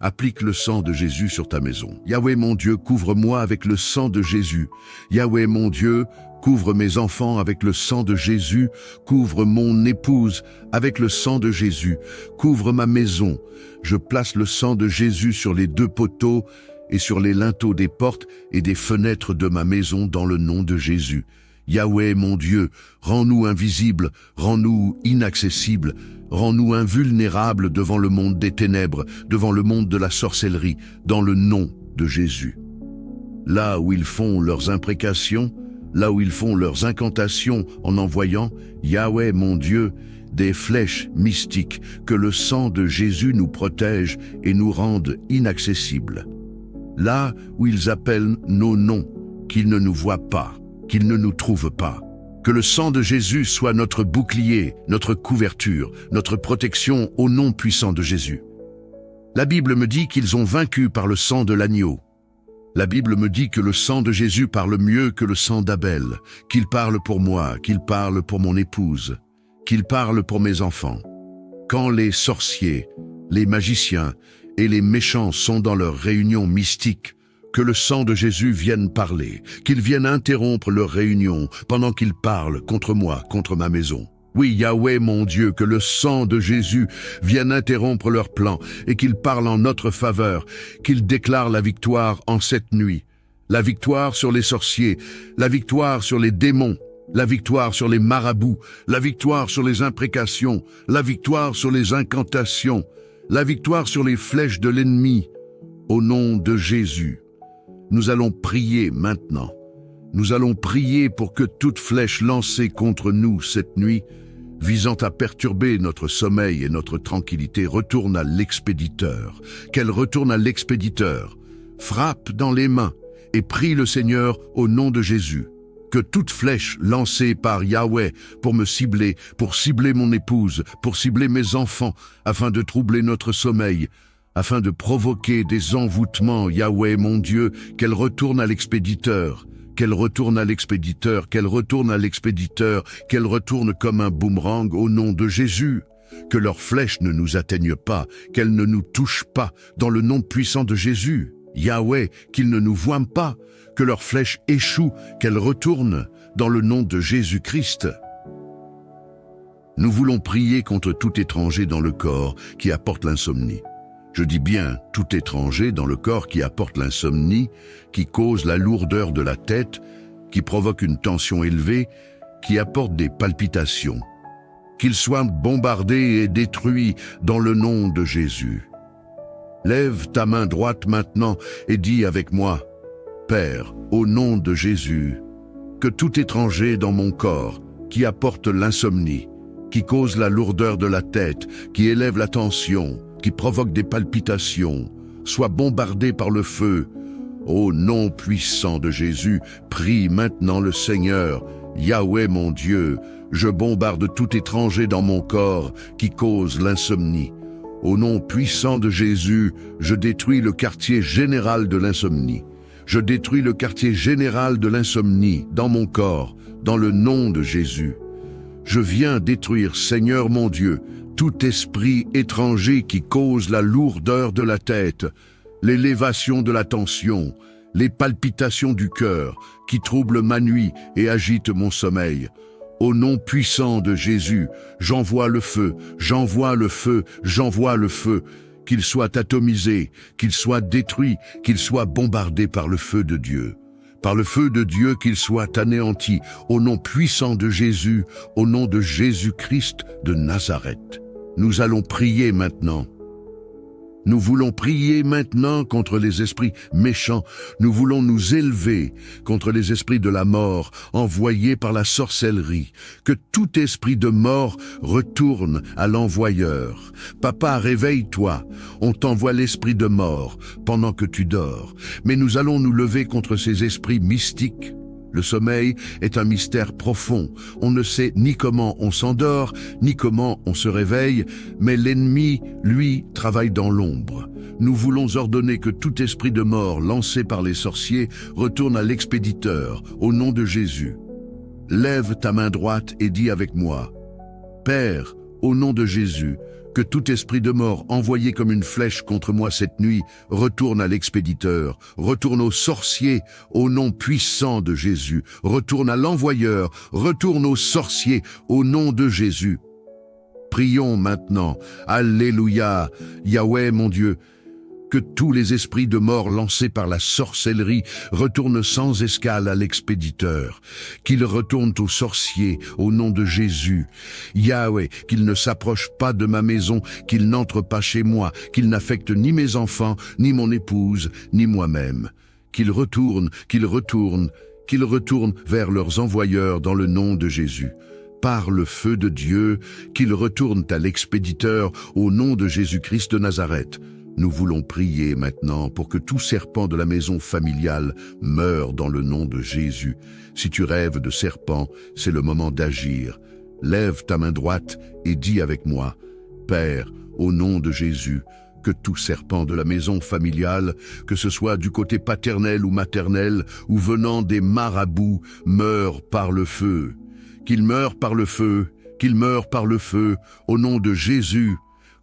Applique le sang de Jésus sur ta maison. Yahweh mon Dieu, couvre-moi avec le sang de Jésus. Yahweh mon Dieu, couvre mes enfants avec le sang de Jésus. Couvre mon épouse avec le sang de Jésus. Couvre ma maison. Je place le sang de Jésus sur les 2 poteaux et sur les linteaux des portes et des fenêtres de ma maison dans le nom de Jésus. Yahweh mon Dieu, rends-nous invisibles, rends-nous inaccessibles, rends-nous invulnérables devant le monde des ténèbres, devant le monde de la sorcellerie, dans le nom de Jésus. Là où ils font leurs imprécations, là où ils font leurs incantations en envoyant, Yahweh mon Dieu, des flèches mystiques, que le sang de Jésus nous protège et nous rende inaccessibles. Là où ils appellent nos noms, qu'ils ne nous voient pas, qu'ils ne nous trouvent pas. Que le sang de Jésus soit notre bouclier, notre couverture, notre protection au nom puissant de Jésus. La Bible me dit qu'ils ont vaincu par le sang de l'agneau. La Bible me dit que le sang de Jésus parle mieux que le sang d'Abel, qu'il parle pour moi, qu'il parle pour mon épouse, qu'il parle pour mes enfants. Quand les sorciers, les magiciens et les méchants sont dans leur réunion mystique, que le sang de Jésus vienne parler, qu'il vienne interrompre leur réunion pendant qu'ils parlent contre moi, contre ma maison. Oui, Yahweh mon Dieu, que le sang de Jésus vienne interrompre leurs plans et qu'il parle en notre faveur, qu'il déclare la victoire en cette nuit. La victoire sur les sorciers, la victoire sur les démons, la victoire sur les marabouts, la victoire sur les imprécations, la victoire sur les incantations, la victoire sur les flèches de l'ennemi. Au nom de Jésus, nous allons prier maintenant. Nous allons prier pour que toute flèche lancée contre nous cette nuit, visant à perturber notre sommeil et notre tranquillité, retourne à l'expéditeur. Qu'elle retourne à l'expéditeur. Frappe dans les mains et prie le Seigneur au nom de Jésus. Que toute flèche lancée par Yahweh pour me cibler, pour cibler mon épouse, pour cibler mes enfants, afin de troubler notre sommeil, afin de provoquer des envoûtements, Yahweh mon Dieu, qu'elle retourne à l'expéditeur. Qu'elle retourne à l'expéditeur, qu'elle retourne à l'expéditeur, qu'elle retourne comme un boomerang au nom de Jésus. Que leurs flèches ne nous atteignent pas, qu'elles ne nous touchent pas, dans le nom puissant de Jésus. Yahweh, qu'ils ne nous voient pas, que leurs flèches échouent, qu'elles retournent, dans le nom de Jésus-Christ. Nous voulons prier contre tout étranger dans le corps qui apporte l'insomnie. Je dis bien tout étranger dans le corps qui apporte l'insomnie, qui cause la lourdeur de la tête, qui provoque une tension élevée, qui apporte des palpitations. Qu'il soit bombardé et détruit dans le nom de Jésus. Lève ta main droite maintenant et dis avec moi, Père, au nom de Jésus, que tout étranger dans mon corps qui apporte l'insomnie, qui cause la lourdeur de la tête, qui élève la tension, qui provoque des palpitations, soit bombardé par le feu. Au nom puissant de Jésus, prie maintenant le Seigneur, Yahweh mon Dieu, je bombarde tout étranger dans mon corps qui cause l'insomnie. Au nom puissant de Jésus, je détruis le quartier général de l'insomnie. Je détruis le quartier général de l'insomnie dans mon corps, dans le nom de Jésus. Je viens détruire, Seigneur mon Dieu, tout esprit étranger qui cause la lourdeur de la tête, l'élévation de la tension, les palpitations du cœur, qui troublent ma nuit et agitent mon sommeil. Au nom puissant de Jésus, j'envoie le feu, j'envoie le feu, j'envoie le feu, qu'il soit atomisé, qu'il soit détruit, qu'il soit bombardé par le feu de Dieu. Par le feu de Dieu qu'il soit anéanti, au nom puissant de Jésus, au nom de Jésus-Christ de Nazareth. Nous allons prier maintenant. Nous voulons prier maintenant contre les esprits méchants. Nous voulons nous élever contre les esprits de la mort envoyés par la sorcellerie. Que tout esprit de mort retourne à l'envoyeur. Papa, réveille-toi. On t'envoie l'esprit de mort pendant que tu dors. Mais nous allons nous lever contre ces esprits mystiques. Le sommeil est un mystère profond. On ne sait ni comment on s'endort, ni comment on se réveille, mais l'ennemi, lui, travaille dans l'ombre. Nous voulons ordonner que tout esprit de mort lancé par les sorciers retourne à l'expéditeur, au nom de Jésus. Lève ta main droite et dis avec moi, Père, au nom de Jésus, que tout esprit de mort envoyé comme une flèche contre moi cette nuit retourne à l'expéditeur, retourne aux sorciers au nom puissant de Jésus, retourne à l'envoyeur, retourne aux sorciers au nom de Jésus. Prions maintenant, Alléluia, Yahweh mon Dieu, que tous les esprits de mort lancés par la sorcellerie retournent sans escale à l'expéditeur, qu'ils retournent aux sorciers au nom de Jésus. Yahweh, qu'ils ne s'approchent pas de ma maison, qu'ils n'entrent pas chez moi, qu'ils n'affectent ni mes enfants, ni mon épouse, ni moi-même. Qu'ils retournent vers leurs envoyeurs dans le nom de Jésus. Par le feu de Dieu, qu'ils retournent à l'expéditeur au nom de Jésus-Christ de Nazareth. Nous voulons prier maintenant pour que tout serpent de la maison familiale meure dans le nom de Jésus. Si tu rêves de serpent, c'est le moment d'agir. Lève ta main droite et dis avec moi, « Père, au nom de Jésus, que tout serpent de la maison familiale, que ce soit du côté paternel ou maternel, ou venant des marabouts, meure par le feu. Qu'il meure par le feu, qu'il meure par le feu, au nom de Jésus.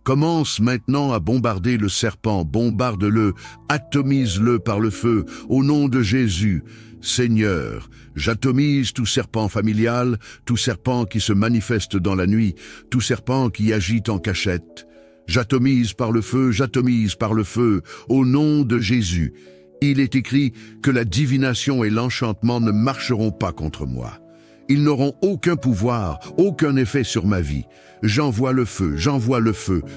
Commence maintenant à bombarder le serpent, bombarde-le, atomise-le par le feu, au nom de Jésus. Seigneur, j'atomise tout serpent familial, tout serpent qui se manifeste dans la nuit, tout serpent qui agite en cachette. J'atomise par le feu, au nom de Jésus. Il est écrit que la divination et l'enchantement ne marcheront pas contre moi. Ils n'auront aucun pouvoir, aucun effet sur ma vie. J'envoie le feu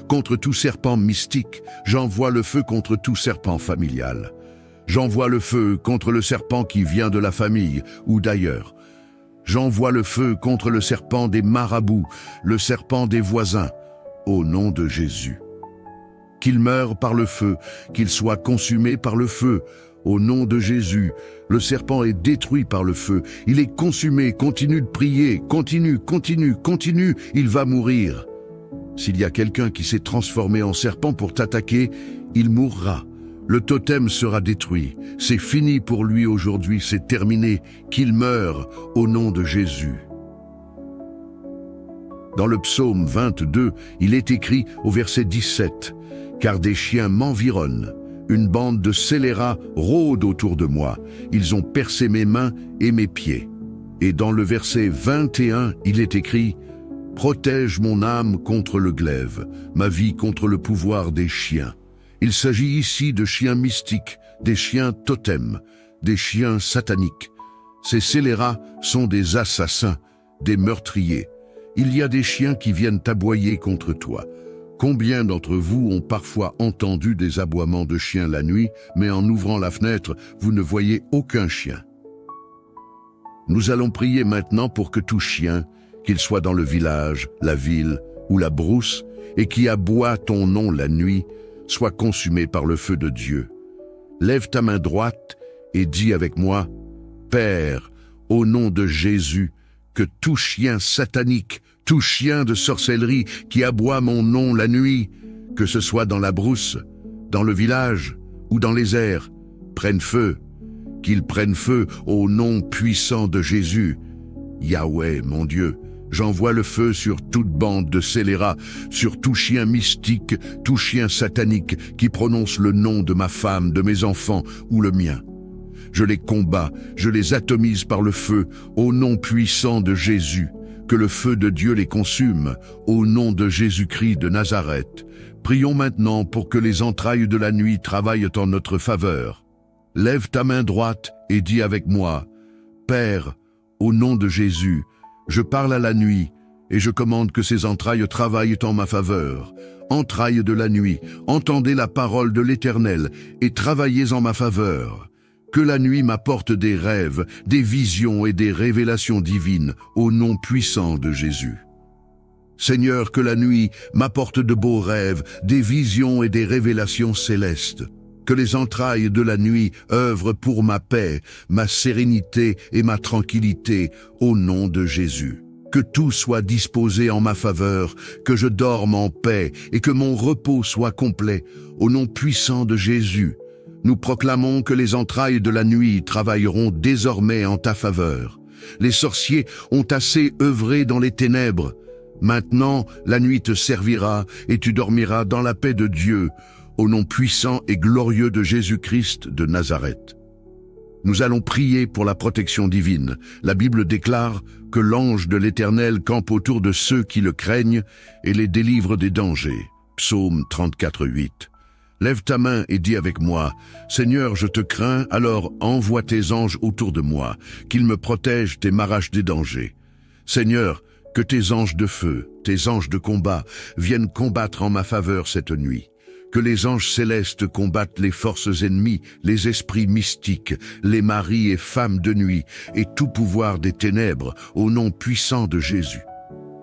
contre tout serpent mystique. J'envoie le feu contre tout serpent familial. J'envoie le feu contre le serpent qui vient de la famille ou d'ailleurs. J'envoie le feu contre le serpent des marabouts, le serpent des voisins, au nom de Jésus. Qu'il meure par le feu, qu'il soit consumé par le feu, au nom de Jésus. Le serpent est détruit par le feu, il est consumé, continue de prier, continue, il va mourir. S'il y a quelqu'un qui s'est transformé en serpent pour t'attaquer, il mourra. Le totem sera détruit. C'est fini pour lui aujourd'hui, c'est terminé. Qu'il meure au nom de Jésus. Dans le psaume 22, il est écrit au verset 17, « Car des chiens m'environnent, une bande de scélérats rôde autour de moi. Ils ont percé mes mains et mes pieds. » Et dans le verset 21, il est écrit, « Protège mon âme contre le glaive, ma vie contre le pouvoir des chiens. » Il s'agit ici de chiens mystiques, des chiens totems, des chiens sataniques. Ces scélérats sont des assassins, des meurtriers. Il y a des chiens qui viennent aboyer contre toi. Combien d'entre vous ont parfois entendu des aboiements de chiens la nuit, mais en ouvrant la fenêtre, vous ne voyez aucun chien? Nous allons prier maintenant pour que tout chien, qu'il soit dans le village, la ville ou la brousse, et qui aboie ton nom la nuit, soit consumé par le feu de Dieu. Lève ta main droite et dis avec moi, « Père, au nom de Jésus, que tout chien satanique, tout chien de sorcellerie qui aboie mon nom la nuit, que ce soit dans la brousse, dans le village ou dans les airs, prenne feu, qu'il prenne feu au nom puissant de Jésus. Yahweh, mon Dieu, j'envoie le feu sur toute bande de scélérats, sur tout chien mystique, tout chien satanique qui prononce le nom de ma femme, de mes enfants ou le mien. Je les combats, je les atomise par le feu, au nom puissant de Jésus. Que le feu de Dieu les consume, au nom de Jésus-Christ de Nazareth. Prions maintenant pour que les entrailles de la nuit travaillent en notre faveur. Lève ta main droite et dis avec moi, « Père, au nom de Jésus, je parle à la nuit et je commande que ces entrailles travaillent en ma faveur. Entrailles de la nuit, entendez la parole de l'Éternel et travaillez en ma faveur. Que la nuit m'apporte des rêves, des visions et des révélations divines au nom puissant de Jésus. Seigneur, que la nuit m'apporte de beaux rêves, des visions et des révélations célestes. Que les entrailles de la nuit œuvrent pour ma paix, ma sérénité et ma tranquillité au nom de Jésus. Que tout soit disposé en ma faveur, que je dorme en paix et que mon repos soit complet au nom puissant de Jésus. Nous proclamons que les entrailles de la nuit travailleront désormais en ta faveur. Les sorciers ont assez œuvré dans les ténèbres. Maintenant, la nuit te servira et tu dormiras dans la paix de Dieu, au nom puissant et glorieux de Jésus-Christ de Nazareth. Nous allons prier pour la protection divine. La Bible déclare que l'ange de l'Éternel campe autour de ceux qui le craignent et les délivre des dangers. Psaume 34, 8. Lève ta main et dis avec moi, « Seigneur, je te crains, alors envoie tes anges autour de moi, qu'ils me protègent et m'arrachent des dangers. Seigneur, que tes anges de feu, tes anges de combat, viennent combattre en ma faveur cette nuit. Que les anges célestes combattent les forces ennemies, les esprits mystiques, les maris et femmes de nuit, et tout pouvoir des ténèbres, au nom puissant de Jésus.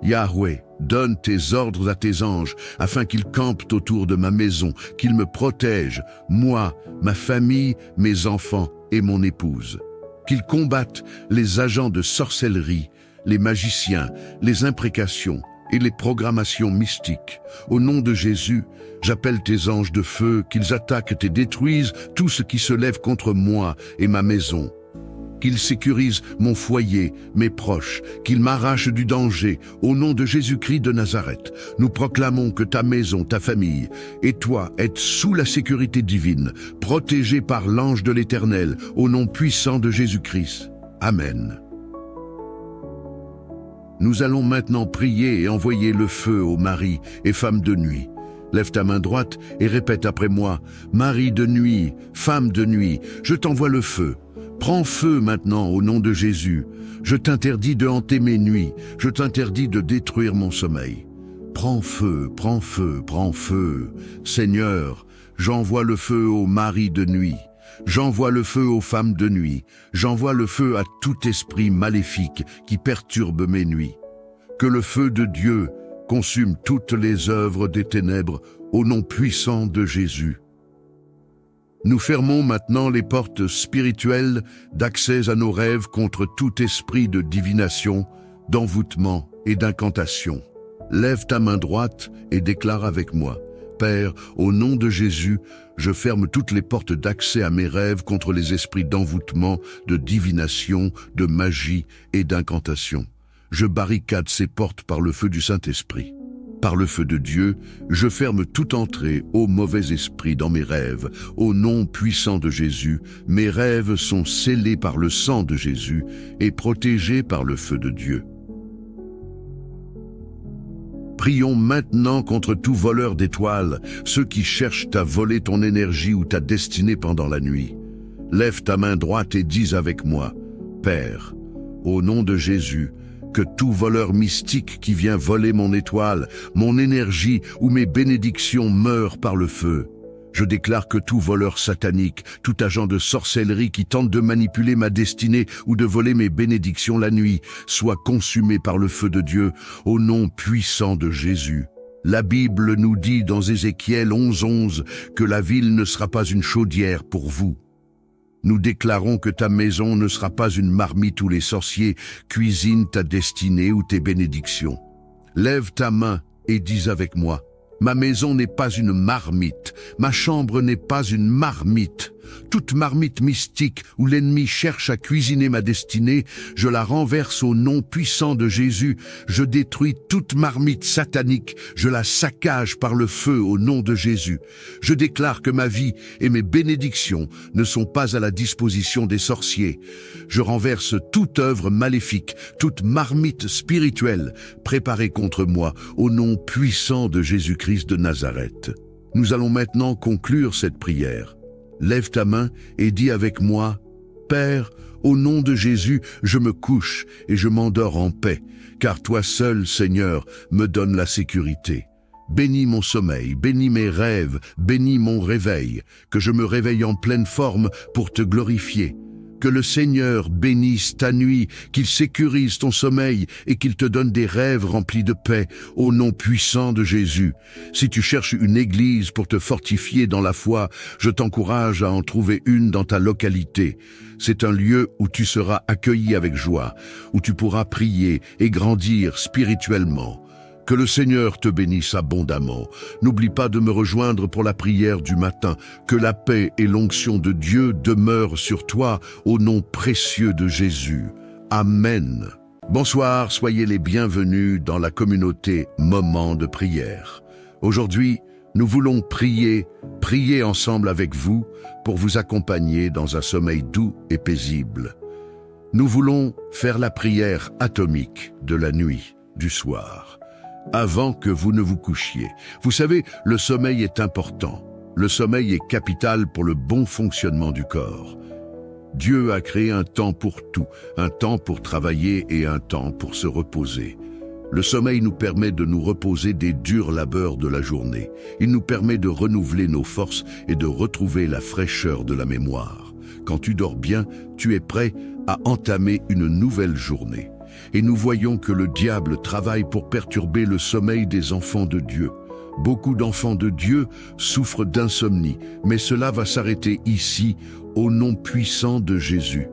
Yahweh, Donne tes ordres à tes anges, afin qu'ils campent autour de ma maison, qu'ils me protègent, moi, ma famille, mes enfants et mon épouse. Qu'ils combattent les agents de sorcellerie, les magiciens, les imprécations et les programmations mystiques. Au nom de Jésus, j'appelle tes anges de feu, qu'ils attaquent et détruisent tout ce qui se lève contre moi et ma maison. Qu'ils sécurisent mon foyer, mes proches, qu'ils m'arrachent du danger. Au nom de Jésus-Christ de Nazareth, nous proclamons que ta maison, ta famille et toi êtes sous la sécurité divine, protégés par l'ange de l'Éternel, au nom puissant de Jésus-Christ. Amen. Nous allons maintenant prier et envoyer le feu aux maris et femmes de nuit. Lève ta main droite et répète après moi. Mari de nuit, femme de nuit, je t'envoie le feu. Prends feu maintenant au nom de Jésus. Je t'interdis de hanter mes nuits. Je t'interdis de détruire mon sommeil. Prends feu, prends feu, prends feu. Seigneur, j'envoie le feu aux maris de nuit. J'envoie le feu aux femmes de nuit. J'envoie le feu à tout esprit maléfique qui perturbe mes nuits. Que le feu de Dieu consume toutes les œuvres des ténèbres au nom puissant de Jésus. Nous fermons maintenant les portes spirituelles d'accès à nos rêves contre tout esprit de divination, d'envoûtement et d'incantation. Lève ta main droite et déclare avec moi. Père, au nom de Jésus, je ferme toutes les portes d'accès à mes rêves contre les esprits d'envoûtement, de divination, de magie et d'incantation. Je barricade ces portes par le feu du Saint-Esprit. Par le feu de Dieu, je ferme toute entrée au mauvais esprit dans mes rêves. Au nom puissant de Jésus, mes rêves sont scellés par le sang de Jésus et protégés par le feu de Dieu. Prions maintenant contre tout voleur d'étoiles, ceux qui cherchent à voler ton énergie ou ta destinée pendant la nuit. Lève ta main droite et dis avec moi, Père, au nom de Jésus, que tout voleur mystique qui vient voler mon étoile, mon énergie ou mes bénédictions meure par le feu. Je déclare que tout voleur satanique, tout agent de sorcellerie qui tente de manipuler ma destinée ou de voler mes bénédictions la nuit, soit consumé par le feu de Dieu, au nom puissant de Jésus. La Bible nous dit dans Ézéchiel 11:11 que la ville ne sera pas une chaudière pour vous. Nous déclarons que ta maison ne sera pas une marmite où les sorciers cuisinent ta destinée ou tes bénédictions. Lève ta main et dis avec moi, ma maison n'est pas une marmite, ma chambre n'est pas une marmite. Toute marmite mystique où l'ennemi cherche à cuisiner ma destinée, je la renverse au nom puissant de Jésus. Je détruis toute marmite satanique, je la saccage par le feu au nom de Jésus. Je déclare que ma vie et mes bénédictions ne sont pas à la disposition des sorciers. Je renverse toute œuvre maléfique, toute marmite spirituelle préparée contre moi au nom puissant de Jésus-Christ de Nazareth. Nous allons maintenant conclure cette prière. Lève ta main et dis avec moi, Père, au nom de Jésus, je me couche et je m'endors en paix, car toi seul, Seigneur, me donnes la sécurité. Bénis mon sommeil, bénis mes rêves, bénis mon réveil, que je me réveille en pleine forme pour te glorifier. Que le Seigneur bénisse ta nuit, qu'il sécurise ton sommeil et qu'il te donne des rêves remplis de paix, au nom puissant de Jésus. Si tu cherches une église pour te fortifier dans la foi, je t'encourage à en trouver une dans ta localité. C'est un lieu où tu seras accueilli avec joie, où tu pourras prier et grandir spirituellement. Que le Seigneur te bénisse abondamment. N'oublie pas de me rejoindre pour la prière du matin. Que la paix et l'onction de Dieu demeurent sur toi au nom précieux de Jésus. Amen. Bonsoir, soyez les bienvenus dans la communauté Moment de prière. Aujourd'hui, nous voulons prier ensemble avec vous pour vous accompagner dans un sommeil doux et paisible. Nous voulons faire la prière atomique de la nuit, du soir, avant que vous ne vous couchiez. Vous savez, le sommeil est important. Le sommeil est capital pour le bon fonctionnement du corps. Dieu a créé un temps pour tout, un temps pour travailler et un temps pour se reposer. Le sommeil nous permet de nous reposer des durs labeurs de la journée. Il nous permet de renouveler nos forces et de retrouver la fraîcheur de la mémoire. Quand tu dors bien, tu es prêt à entamer une nouvelle journée. et nous voyons que le diable travaille pour perturber le sommeil des enfants de Dieu. Beaucoup d'enfants de Dieu souffrent d'insomnie, mais cela va s'arrêter ici, au nom puissant de Jésus.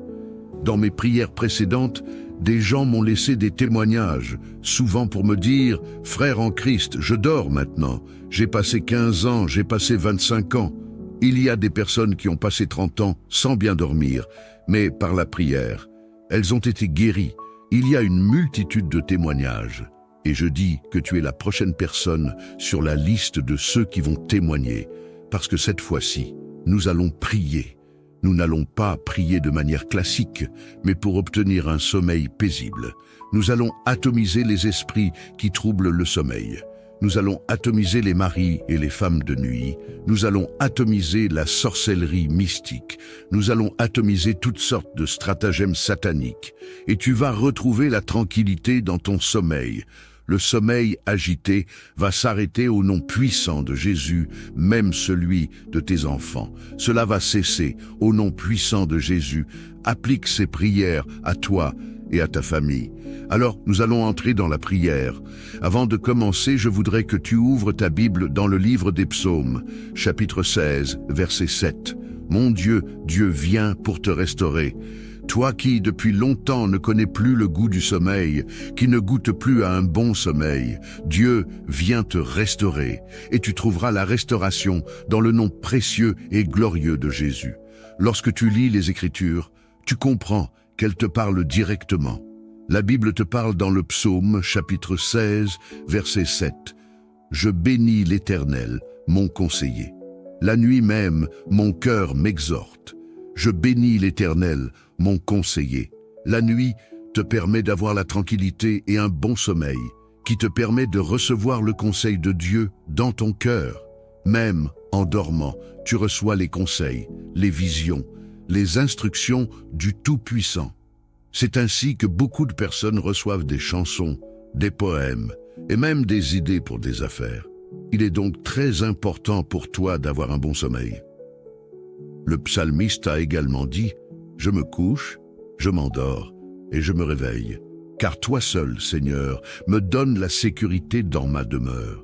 Dans mes prières précédentes, des gens m'ont laissé des témoignages, souvent pour me dire « Frère en Christ, je dors maintenant. J'ai passé 15 ans, j'ai passé 25 ans. » Il y a des personnes qui ont passé 30 ans sans bien dormir, mais par la prière. Elles ont été guéries. Il y a une multitude de témoignages. Et je dis que tu es la prochaine personne sur la liste de ceux qui vont témoigner, parce que cette fois-ci, nous allons prier. Nous n'allons pas prier de manière classique, mais pour obtenir un sommeil paisible. Nous allons atomiser les esprits qui troublent le sommeil. Nous allons atomiser les maris et les femmes de nuit. Nous allons atomiser la sorcellerie mystique. Nous allons atomiser toutes sortes de stratagèmes sataniques. Et tu vas retrouver la tranquillité dans ton sommeil. Le sommeil agité va s'arrêter au nom puissant de Jésus, même celui de tes enfants. Cela va cesser au nom puissant de Jésus. Applique ces prières à toi et à ta famille. Alors, nous allons entrer dans la prière. Avant de commencer, je voudrais que tu ouvres ta Bible dans le livre des Psaumes, chapitre 16, verset 7. Mon Dieu, Dieu vient pour te restaurer. Toi qui, depuis longtemps, ne connais plus le goût du sommeil, qui ne goûte plus à un bon sommeil, Dieu vient te restaurer, et tu trouveras la restauration dans le nom précieux et glorieux de Jésus. Lorsque tu lis les Écritures, tu comprends qu'elles te parlent directement. La Bible te parle dans le psaume, chapitre 16, verset 7. « Je bénis l'Éternel, mon conseiller. La nuit même, mon cœur m'exhorte. Je bénis l'Éternel, mon conseiller. » La nuit te permet d'avoir la tranquillité et un bon sommeil, qui te permet de recevoir le conseil de Dieu dans ton cœur. Même en dormant, tu reçois les conseils, les visions, les instructions du Tout-Puissant. C'est ainsi que beaucoup de personnes reçoivent des chansons, des poèmes et même des idées pour des affaires. Il est donc très important pour toi d'avoir un bon sommeil. Le psalmiste a également dit « Je me couche, je m'endors et je me réveille, car toi seul, Seigneur, me donnes la sécurité dans ma demeure.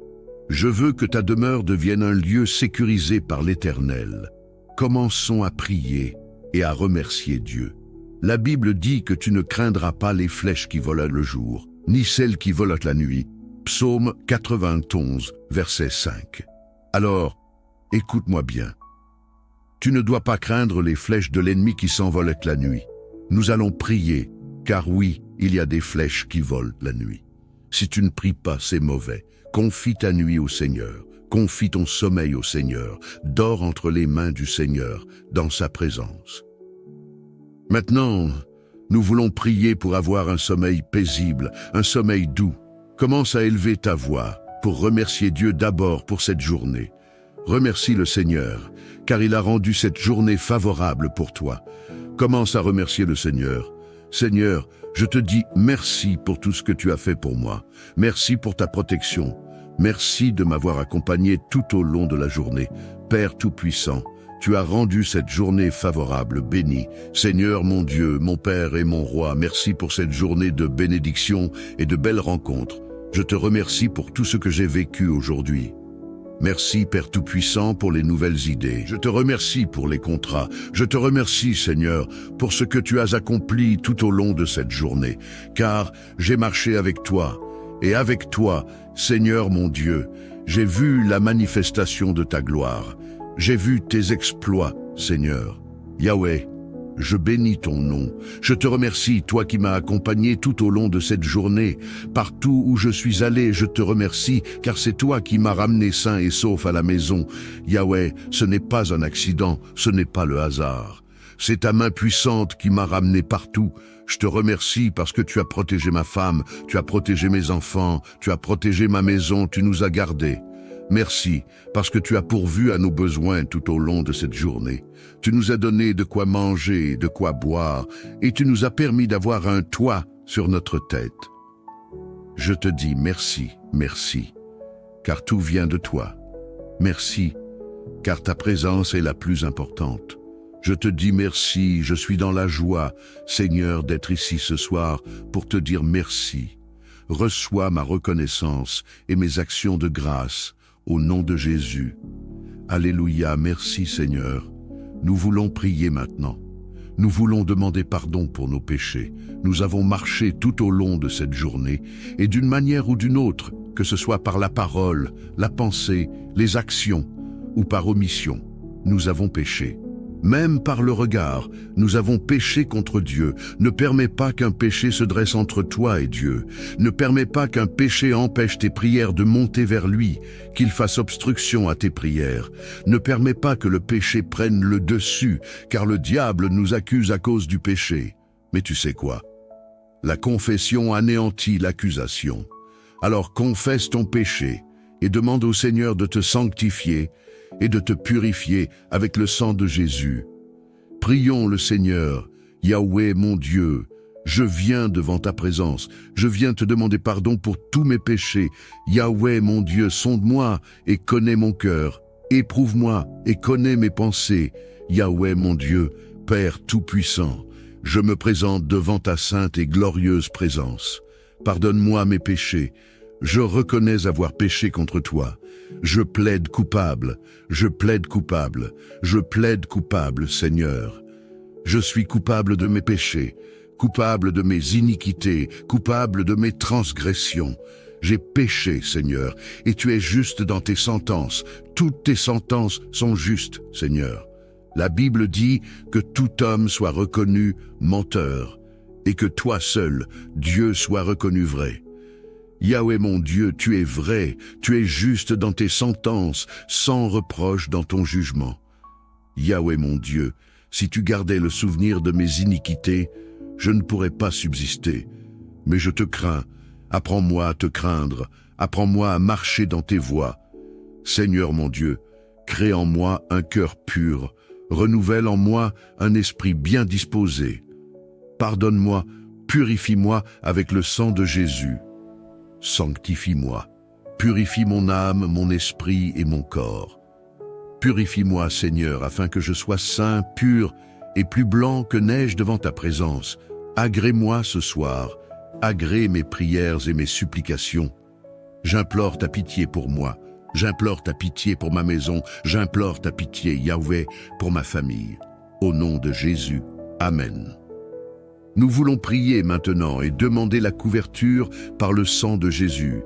Je veux que ta demeure devienne un lieu sécurisé par l'Éternel. Commençons à prier et à remercier Dieu. La Bible dit que tu ne craindras pas les flèches qui volent le jour, ni celles qui volent la nuit. » Psaume 91, verset 5. Alors, écoute-moi bien. Tu ne dois pas craindre les flèches de l'ennemi qui s'envolent la nuit. Nous allons prier, car oui, il y a des flèches qui volent la nuit. Si tu ne pries pas, c'est mauvais. Confie ta nuit au Seigneur. Confie ton sommeil au Seigneur. Dors entre les mains du Seigneur, dans sa présence. Maintenant, nous voulons prier pour avoir un sommeil paisible, un sommeil doux. Commence à élever ta voix pour remercier Dieu d'abord pour cette journée. Remercie le Seigneur, car il a rendu cette journée favorable pour toi. Commence à remercier le Seigneur. Seigneur, je te dis merci pour tout ce que tu as fait pour moi. Merci pour ta protection. Merci de m'avoir accompagné tout au long de la journée. Père Tout-Puissant, tu as rendu cette journée favorable, bénie. Seigneur mon Dieu, mon Père et mon Roi, merci pour cette journée de bénédiction et de belles rencontres. Je te remercie pour tout ce que j'ai vécu aujourd'hui. Merci, Père Tout-Puissant, pour les nouvelles idées. Je te remercie pour les contrats. Je te remercie, Seigneur, pour ce que tu as accompli tout au long de cette journée, car j'ai marché avec toi. Et avec toi, Seigneur mon Dieu, j'ai vu la manifestation de ta gloire. J'ai vu tes exploits, Seigneur. Yahweh, je bénis ton nom. Je te remercie, toi qui m'as accompagné tout au long de cette journée. Partout où je suis allé, je te remercie, car c'est toi qui m'as ramené sain et sauf à la maison. Yahweh, ce n'est pas un accident, ce n'est pas le hasard. C'est ta main puissante qui m'a ramené partout. Je te remercie parce que tu as protégé ma femme, tu as protégé mes enfants, tu as protégé ma maison, tu nous as gardés. Merci, parce que tu as pourvu à nos besoins tout au long de cette journée. Tu nous as donné de quoi manger, de quoi boire, et tu nous as permis d'avoir un toit sur notre tête. Je te dis merci, merci, car tout vient de toi. Merci, car ta présence est la plus importante. Je te dis merci, je suis dans la joie, Seigneur, d'être ici ce soir pour te dire merci. Reçois ma reconnaissance et mes actions de grâce, au nom de Jésus. Alléluia, merci Seigneur. Nous voulons prier maintenant. Nous voulons demander pardon pour nos péchés. Nous avons marché tout au long de cette journée, et d'une manière ou d'une autre, que ce soit par la parole, la pensée, les actions, ou par omission, nous avons péché. Même par le regard, nous avons péché contre Dieu. Ne permets pas qu'un péché se dresse entre toi et Dieu. Ne permets pas qu'un péché empêche tes prières de monter vers lui, qu'il fasse obstruction à tes prières. Ne permets pas que le péché prenne le dessus, car le diable nous accuse à cause du péché. Mais tu sais quoi? La confession anéantit l'accusation. Alors confesse ton péché et demande au Seigneur de te sanctifier et de te purifier avec le sang de Jésus. Prions le Seigneur. Yahweh mon Dieu, je viens devant ta présence, je viens te demander pardon pour tous mes péchés. Yahweh mon Dieu, sonde-moi et connais mon cœur, éprouve-moi et connais mes pensées. Yahweh mon Dieu, Père tout-puissant, je me présente devant ta sainte et glorieuse présence. Pardonne-moi mes péchés, je reconnais avoir péché contre toi. Je plaide coupable, je plaide coupable, je plaide coupable, Seigneur. Je suis coupable de mes péchés, coupable de mes iniquités, coupable de mes transgressions. J'ai péché, Seigneur, et tu es juste dans tes sentences. Toutes tes sentences sont justes, Seigneur. La Bible dit que tout homme soit reconnu menteur, et que toi seul, Dieu, soit reconnu vrai. Yahweh mon Dieu, tu es vrai, tu es juste dans tes sentences, sans reproche dans ton jugement. Yahweh mon Dieu, si tu gardais le souvenir de mes iniquités, je ne pourrais pas subsister. Mais je te crains, apprends-moi à te craindre, apprends-moi à marcher dans tes voies. Seigneur mon Dieu, crée en moi un cœur pur, renouvelle en moi un esprit bien disposé. Pardonne-moi, purifie-moi avec le sang de Jésus. Sanctifie-moi, purifie mon âme, mon esprit et mon corps. Purifie-moi, Seigneur, afin que je sois saint, pur et plus blanc que neige devant ta présence. Agrée-moi ce soir, agrée mes prières et mes supplications. J'implore ta pitié pour moi, j'implore ta pitié pour ma maison, j'implore ta pitié, Yahweh, pour ma famille. Au nom de Jésus, Amen. Nous voulons prier maintenant et demander la couverture par le sang de Jésus.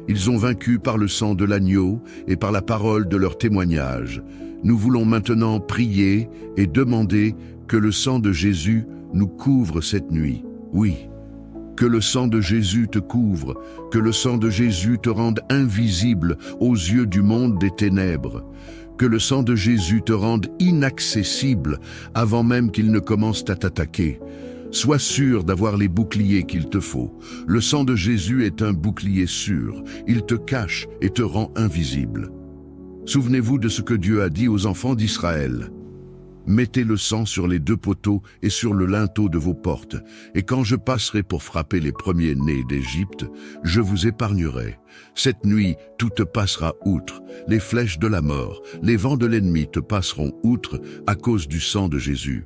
Ils ont vaincu par le sang de l'agneau et par la parole de leur témoignage. Nous voulons maintenant prier et demander que le sang de Jésus nous couvre cette nuit. Oui, que le sang de Jésus te couvre, que le sang de Jésus te rende invisible aux yeux du monde des ténèbres. Que le sang de Jésus te rende inaccessible avant même qu'il ne commence à t'attaquer. Sois sûr d'avoir les boucliers qu'il te faut. Le sang de Jésus est un bouclier sûr. Il te cache et te rend invisible. Souvenez-vous de ce que Dieu a dit aux enfants d'Israël. Mettez le sang sur les 2 poteaux et sur le linteau de vos portes, et quand je passerai pour frapper les premiers-nés d'Égypte, je vous épargnerai. Cette nuit, tout te passera outre. Les flèches de la mort, les vents de l'ennemi te passeront outre à cause du sang de Jésus.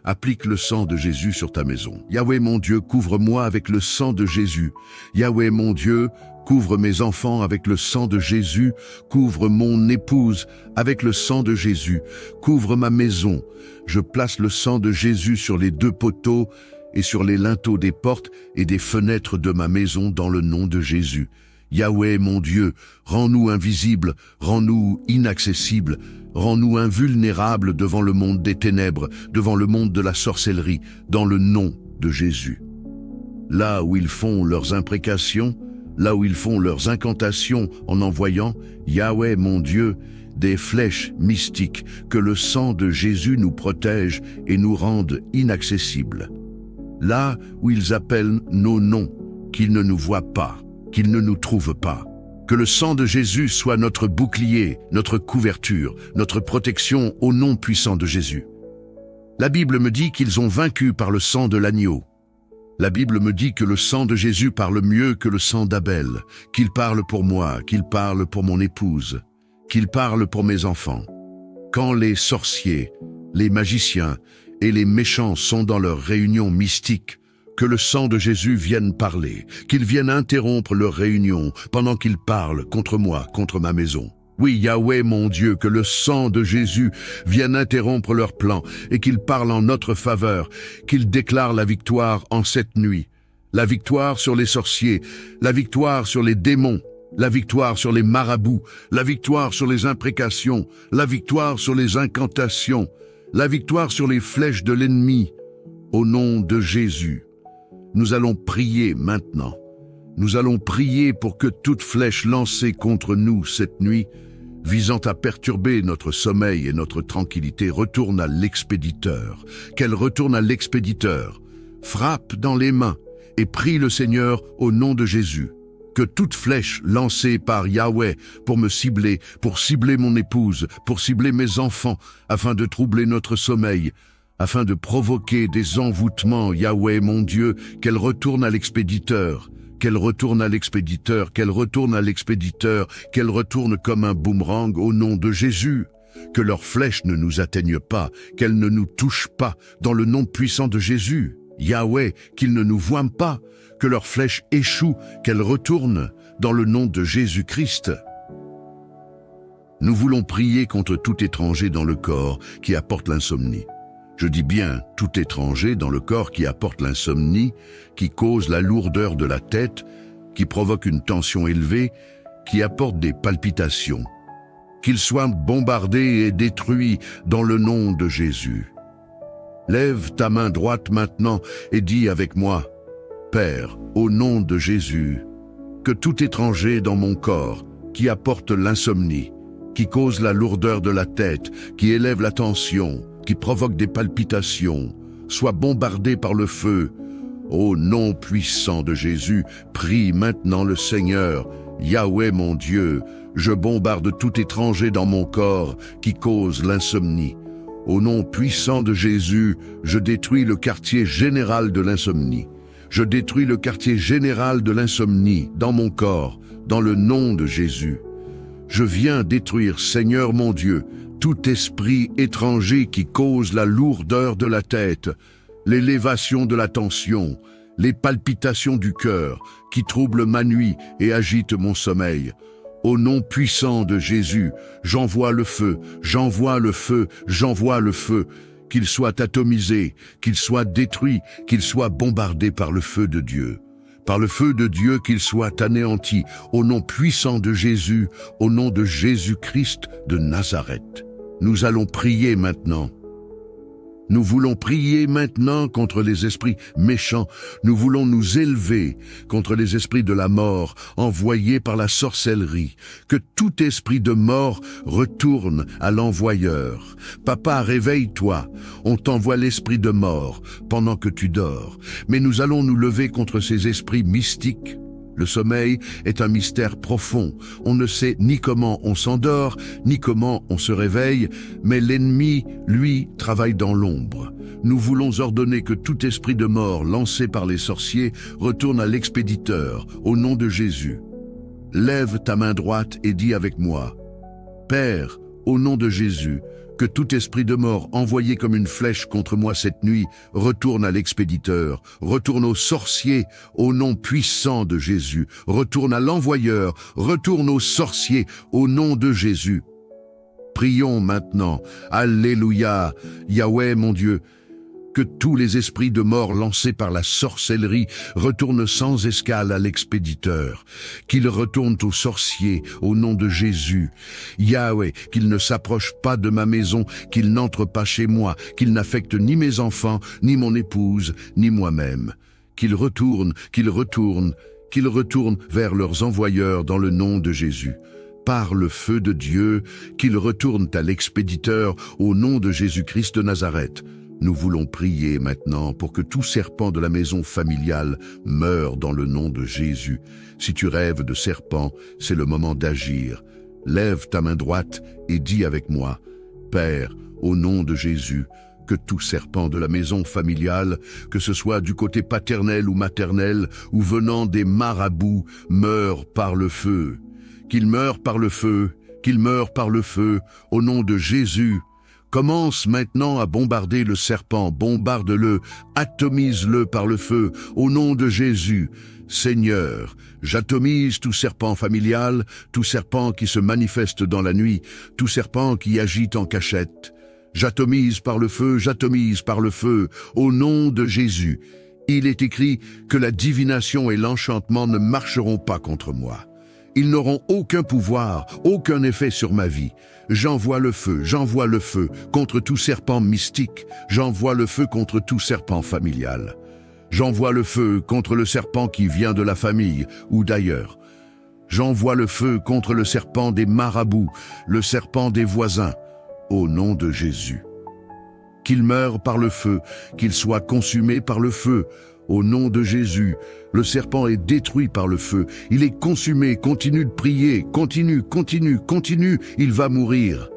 Applique le sang de Jésus sur ta maison. Yahweh mon Dieu, couvre-moi avec le sang de Jésus. Yahweh mon Dieu, couvre mes enfants avec le sang de Jésus. Couvre mon épouse avec le sang de Jésus. Couvre ma maison. Je place le sang de Jésus sur les 2 poteaux et sur les linteaux des portes et des fenêtres de ma maison dans le nom de Jésus. Yahweh mon Dieu, rends-nous invisibles, rends-nous inaccessibles, rends-nous invulnérables devant le monde des ténèbres, devant le monde de la sorcellerie, dans le nom de Jésus. Là où ils font leurs imprécations, là où ils font leurs incantations en envoyant, Yahweh mon Dieu, des flèches mystiques, que le sang de Jésus nous protège et nous rende inaccessibles. Là où ils appellent nos noms, qu'ils ne nous voient pas, qu'ils ne nous trouvent pas. Que le sang de Jésus soit notre bouclier, notre couverture, notre protection au nom puissant de Jésus. La Bible me dit qu'ils ont vaincu par le sang de l'agneau. La Bible me dit que le sang de Jésus parle mieux que le sang d'Abel, qu'il parle pour moi, qu'il parle pour mon épouse, qu'il parle pour mes enfants. Quand les sorciers, les magiciens et les méchants sont dans leur réunion mystique. Que le sang de Jésus vienne parler, qu'il vienne interrompre leur réunion pendant qu'ils parlent contre moi, contre ma maison. Oui, Yahweh, mon Dieu, que le sang de Jésus vienne interrompre leur plan et qu'il parle en notre faveur, qu'il déclare la victoire en cette nuit. La victoire sur les sorciers, la victoire sur les démons, la victoire sur les marabouts, la victoire sur les imprécations, la victoire sur les incantations, la victoire sur les flèches de l'ennemi. Au nom de Jésus, nous allons prier maintenant. Nous allons prier pour que toute flèche lancée contre nous cette nuit, visant à perturber notre sommeil et notre tranquillité, retourne à l'expéditeur. Qu'elle retourne à l'expéditeur. Frappe dans les mains et prie le Seigneur au nom de Jésus. Que toute flèche lancée par Yahweh pour me cibler, pour cibler mon épouse, pour cibler mes enfants, afin de troubler notre sommeil, afin de provoquer des envoûtements, Yahweh mon Dieu, qu'elle retourne à l'expéditeur, qu'elle retourne à l'expéditeur, qu'elle retourne à l'expéditeur, qu'elle retourne comme un boomerang au nom de Jésus. Que leurs flèches ne nous atteignent pas, qu'elles ne nous touchent pas, dans le nom puissant de Jésus. Yahweh, qu'ils ne nous voient pas, que leurs flèches échouent, qu'elles retournent, dans le nom de Jésus-Christ. Nous voulons prier contre tout étranger dans le corps qui apporte l'insomnie. Je dis bien tout étranger dans le corps qui apporte l'insomnie, qui cause la lourdeur de la tête, qui provoque une tension élevée, qui apporte des palpitations. Qu'il soit bombardé et détruit dans le nom de Jésus. Lève ta main droite maintenant et dis avec moi, Père, au nom de Jésus, que tout étranger dans mon corps qui apporte l'insomnie, qui cause la lourdeur de la tête, qui élève la tension, qui provoque des palpitations, soit bombardé par le feu. Au nom puissant de Jésus, prie maintenant le Seigneur, Yahweh mon Dieu, je bombarde tout étranger dans mon corps qui cause l'insomnie. Au nom puissant de Jésus, je détruis le quartier général de l'insomnie. Je détruis le quartier général de l'insomnie dans mon corps, dans le nom de Jésus. Je viens détruire, Seigneur mon Dieu, tout esprit étranger qui cause la lourdeur de la tête, l'élévation de la tension, les palpitations du cœur, qui troublent ma nuit et agitent mon sommeil. Au nom puissant de Jésus, j'envoie le feu, j'envoie le feu, j'envoie le feu, qu'il soit atomisé, qu'il soit détruit, qu'il soit bombardé par le feu de Dieu. Par le feu de Dieu qu'il soit anéanti, au nom puissant de Jésus, au nom de Jésus-Christ de Nazareth. Nous allons prier maintenant. Nous voulons prier maintenant contre les esprits méchants. Nous voulons nous élever contre les esprits de la mort envoyés par la sorcellerie. Que tout esprit de mort retourne à l'envoyeur. Papa, réveille-toi. On t'envoie l'esprit de mort pendant que tu dors. Mais nous allons nous lever contre ces esprits mystiques. Le sommeil est un mystère profond. On ne sait ni comment on s'endort, ni comment on se réveille, mais l'ennemi, lui, travaille dans l'ombre. Nous voulons ordonner que tout esprit de mort lancé par les sorciers retourne à l'expéditeur, au nom de Jésus. Lève ta main droite et dis avec moi, Père, au nom de Jésus, que tout esprit de mort envoyé comme une flèche contre moi cette nuit retourne à l'expéditeur, retourne aux sorciers au nom puissant de Jésus, retourne à l'envoyeur, retourne aux sorciers au nom de Jésus. Prions maintenant, Alléluia, Yahweh mon Dieu, que tous les esprits de mort lancés par la sorcellerie retournent sans escale à l'expéditeur, qu'ils retournent aux sorciers au nom de Jésus. Yahweh, qu'ils ne s'approchent pas de ma maison, qu'ils n'entrent pas chez moi, qu'ils n'affectent ni mes enfants, ni mon épouse, ni moi-même. Qu'ils retournent vers leurs envoyeurs dans le nom de Jésus. Par le feu de Dieu, qu'ils retournent à l'expéditeur au nom de Jésus-Christ de Nazareth. Nous voulons prier maintenant pour que tout serpent de la maison familiale meure dans le nom de Jésus. Si tu rêves de serpent, c'est le moment d'agir. Lève ta main droite et dis avec moi, Père, au nom de Jésus, que tout serpent de la maison familiale, que ce soit du côté paternel ou maternel, ou venant des marabouts, meure par le feu. Qu'il meure par le feu, qu'il meure par le feu, au nom de Jésus. Commence maintenant à bombarder le serpent, bombarde-le, atomise-le par le feu, au nom de Jésus. Seigneur, j'atomise tout serpent familial, tout serpent qui se manifeste dans la nuit, tout serpent qui agite en cachette. J'atomise par le feu, au nom de Jésus. Il est écrit que la divination et l'enchantement ne marcheront pas contre moi. Ils n'auront aucun pouvoir, aucun effet sur ma vie. J'envoie le feu contre tout serpent mystique. J'envoie le feu contre tout serpent familial. J'envoie le feu contre le serpent qui vient de la famille ou d'ailleurs. J'envoie le feu contre le serpent des marabouts, le serpent des voisins, au nom de Jésus. Qu'il meure par le feu, qu'il soit consumé par le feu, au nom de Jésus. Le serpent est détruit par le feu, il est consumé, continue de prier, continue, il va mourir.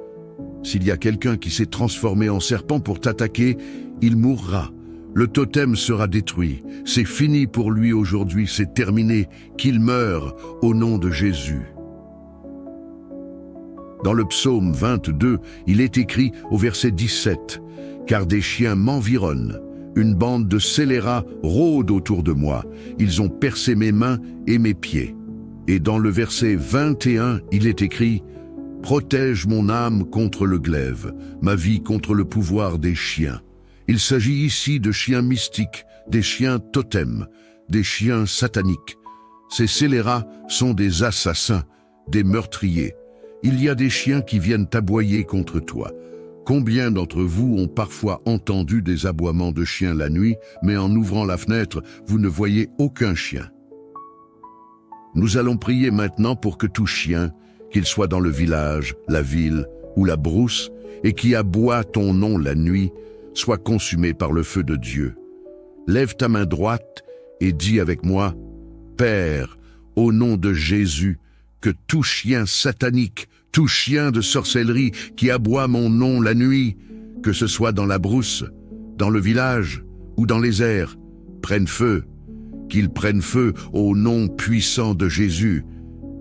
S'il y a quelqu'un qui s'est transformé en serpent pour t'attaquer, il mourra. Le totem sera détruit. C'est fini pour lui aujourd'hui, c'est terminé. Qu'il meure au nom de Jésus. Dans le psaume 22, il est écrit au verset 17, « Car des chiens m'environnent, une bande de scélérats rôde autour de moi. Ils ont percé mes mains et mes pieds. » Et dans le verset 21, il est écrit, « Protège mon âme contre le glaive, ma vie contre le pouvoir des chiens. » Il s'agit ici de chiens mystiques, des chiens totems, des chiens sataniques. Ces scélérats sont des assassins, des meurtriers. Il y a des chiens qui viennent aboyer contre toi. Combien d'entre vous ont parfois entendu des aboiements de chiens la nuit, mais en ouvrant la fenêtre, vous ne voyez aucun chien? Nous allons prier maintenant pour que tout chien, qu'il soit dans le village, la ville ou la brousse, et qui aboie ton nom la nuit, soit consumé par le feu de Dieu. Lève ta main droite et dis avec moi, « Père, au nom de Jésus, que tout chien satanique, tout chien de sorcellerie qui aboie mon nom la nuit, que ce soit dans la brousse, dans le village ou dans les airs, prenne feu, qu'il prenne feu au nom puissant de Jésus.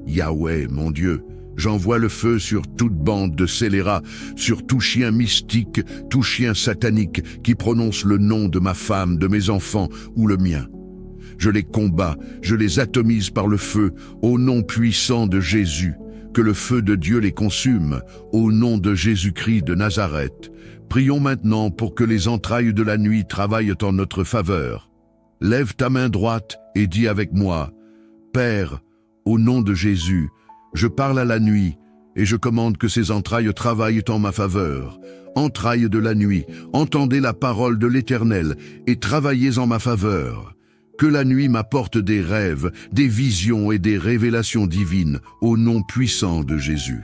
Yahweh, mon Dieu, j'envoie le feu sur toute bande de scélérats, sur tout chien mystique, tout chien satanique qui prononce le nom de ma femme, de mes enfants ou le mien. Je les combats, je les atomise par le feu, au nom puissant de Jésus. Que le feu de Dieu les consume, au nom de Jésus-Christ de Nazareth. Prions maintenant pour que les entrailles de la nuit travaillent en notre faveur. Lève ta main droite et dis avec moi, « Père, au nom de Jésus, je parle à la nuit et je commande que ces entrailles travaillent en ma faveur. Entrailles de la nuit, entendez la parole de l'Éternel et travaillez en ma faveur. Que la nuit m'apporte des rêves, des visions et des révélations divines au nom puissant de Jésus.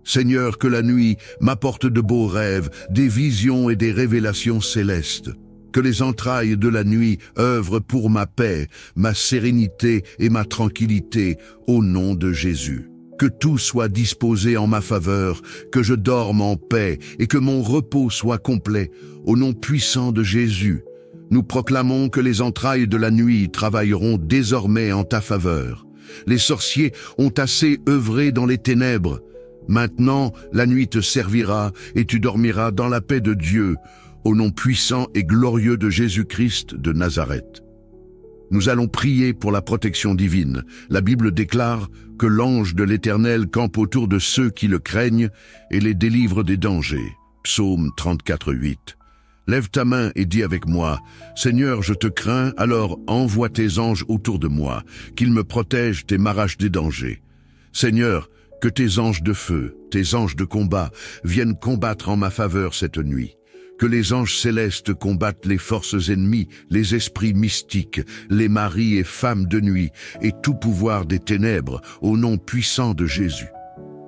Seigneur, que la nuit m'apporte de beaux rêves, des visions et des révélations célestes. Que les entrailles de la nuit œuvrent pour ma paix, ma sérénité et ma tranquillité au nom de Jésus. Que tout soit disposé en ma faveur, que je dorme en paix et que mon repos soit complet au nom puissant de Jésus. Nous proclamons que les entrailles de la nuit travailleront désormais en ta faveur. Les sorciers ont assez œuvré dans les ténèbres. Maintenant, la nuit te servira et tu dormiras dans la paix de Dieu, au nom puissant et glorieux de Jésus-Christ de Nazareth. Nous allons prier pour la protection divine. La Bible déclare que l'ange de l'Éternel campe autour de ceux qui le craignent et les délivre des dangers. Psaume 34, 8. Lève ta main et dis avec moi, « Seigneur, je te crains, alors envoie tes anges autour de moi, qu'ils me protègent et m'arrachent des dangers. Seigneur, que tes anges de feu, tes anges de combat, viennent combattre en ma faveur cette nuit. Que les anges célestes combattent les forces ennemies, les esprits mystiques, les maris et femmes de nuit, et tout pouvoir des ténèbres, au nom puissant de Jésus.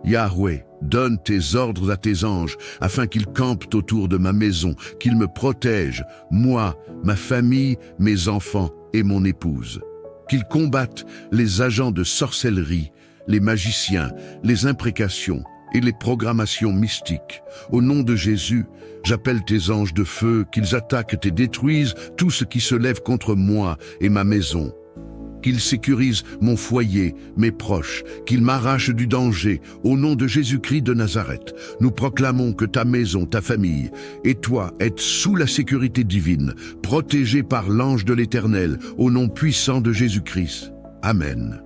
Yahweh, donne tes ordres à tes anges, afin qu'ils campent autour de ma maison, qu'ils me protègent, moi, ma famille, mes enfants et mon épouse. Qu'ils combattent les agents de sorcellerie, les magiciens, les imprécations et les programmations mystiques. Au nom de Jésus, j'appelle tes anges de feu, qu'ils attaquent et détruisent tout ce qui se lève contre moi et ma maison. qu'il sécurise mon foyer, mes proches, qu'il m'arrache du danger. Au nom de Jésus-Christ de Nazareth, nous proclamons que ta maison, ta famille et toi êtes sous la sécurité divine, protégés par l'ange de l'Éternel, au nom puissant de Jésus-Christ. Amen.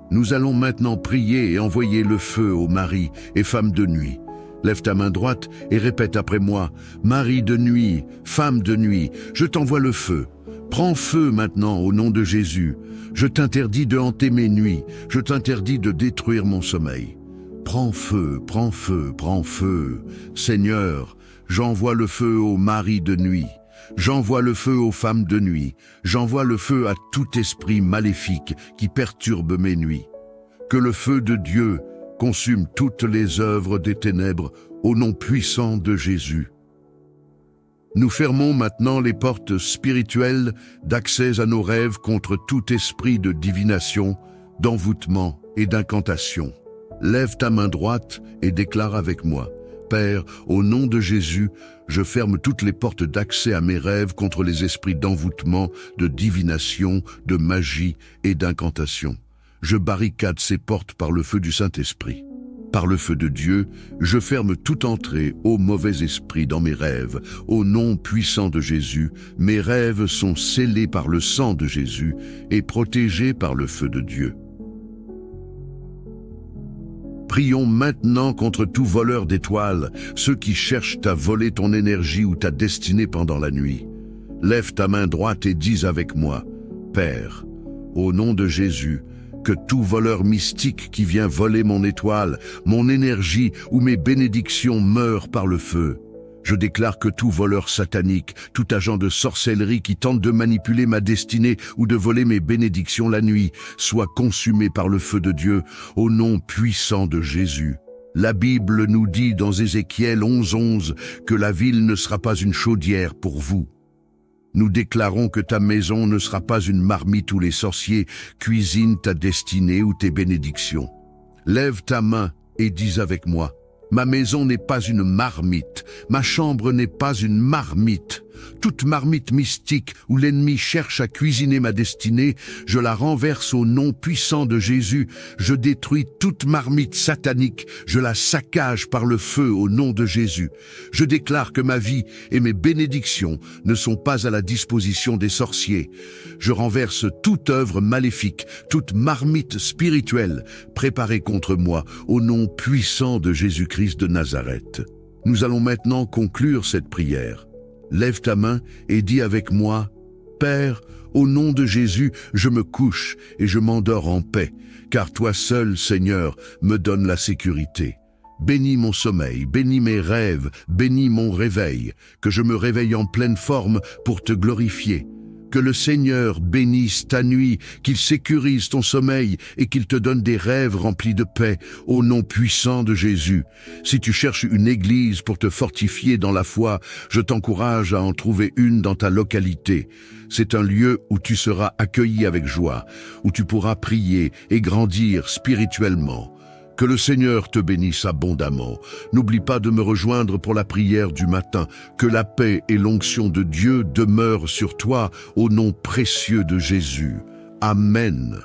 Nous allons maintenant prier et envoyer le feu aux maris et femmes de nuit. Lève ta main droite et répète après moi. Mari de nuit, femme de nuit, je t'envoie le feu. Prends feu maintenant au nom de Jésus. Je t'interdis de hanter mes nuits. Je t'interdis de détruire mon sommeil. Prends feu, prends feu, prends feu. Seigneur, j'envoie le feu aux maris de nuit. J'envoie le feu aux femmes de nuit. J'envoie le feu à tout esprit maléfique qui perturbe mes nuits. Que le feu de Dieu consume toutes les œuvres des ténèbres au nom puissant de Jésus. Nous fermons maintenant les portes spirituelles d'accès à nos rêves contre tout esprit de divination, d'envoûtement et d'incantation. Lève ta main droite et déclare avec moi. Père, au nom de Jésus, je ferme toutes les portes d'accès à mes rêves contre les esprits d'envoûtement, de divination, de magie et d'incantation. Je barricade ces portes par le feu du Saint-Esprit. Par le feu de Dieu, je ferme toute entrée au mauvais esprit dans mes rêves. Au nom puissant de Jésus, mes rêves sont scellés par le sang de Jésus et protégés par le feu de Dieu. Prions maintenant contre tout voleur d'étoiles, ceux qui cherchent à voler ton énergie ou ta destinée pendant la nuit. Lève ta main droite et dis avec moi, Père, au nom de Jésus, que tout voleur mystique qui vient voler mon étoile, mon énergie ou mes bénédictions meure par le feu. Je déclare que tout voleur satanique, tout agent de sorcellerie qui tente de manipuler ma destinée ou de voler mes bénédictions la nuit, soit consumé par le feu de Dieu, au nom puissant de Jésus. La Bible nous dit dans Ézéchiel 11:11 que la ville ne sera pas une chaudière pour vous. Nous déclarons que ta maison ne sera pas une marmite où les sorciers cuisinent ta destinée ou tes bénédictions. Lève ta main et dis avec moi, ma maison n'est pas une marmite, ma chambre n'est pas une marmite. Toute marmite mystique où l'ennemi cherche à cuisiner ma destinée, je la renverse au nom puissant de Jésus. Je détruis toute marmite satanique, je la saccage par le feu au nom de Jésus. Je déclare que ma vie et mes bénédictions ne sont pas à la disposition des sorciers. Je renverse toute œuvre maléfique, toute marmite spirituelle préparée contre moi au nom puissant de Jésus-Christ de Nazareth. Nous allons maintenant conclure cette prière. Lève ta main et dis avec moi, Père, au nom de Jésus, je me couche et je m'endors en paix, car toi seul, Seigneur, me donnes la sécurité. Bénis mon sommeil, bénis mes rêves, bénis mon réveil, que je me réveille en pleine forme pour te glorifier. Que le Seigneur bénisse ta nuit, qu'il sécurise ton sommeil et qu'il te donne des rêves remplis de paix, au nom puissant de Jésus. Si tu cherches une église pour te fortifier dans la foi, je t'encourage à en trouver une dans ta localité. C'est un lieu où tu seras accueilli avec joie, où tu pourras prier et grandir spirituellement. Que le Seigneur te bénisse abondamment. N'oublie pas de me rejoindre pour la prière du matin. Que la paix et l'onction de Dieu demeurent sur toi au nom précieux de Jésus. Amen.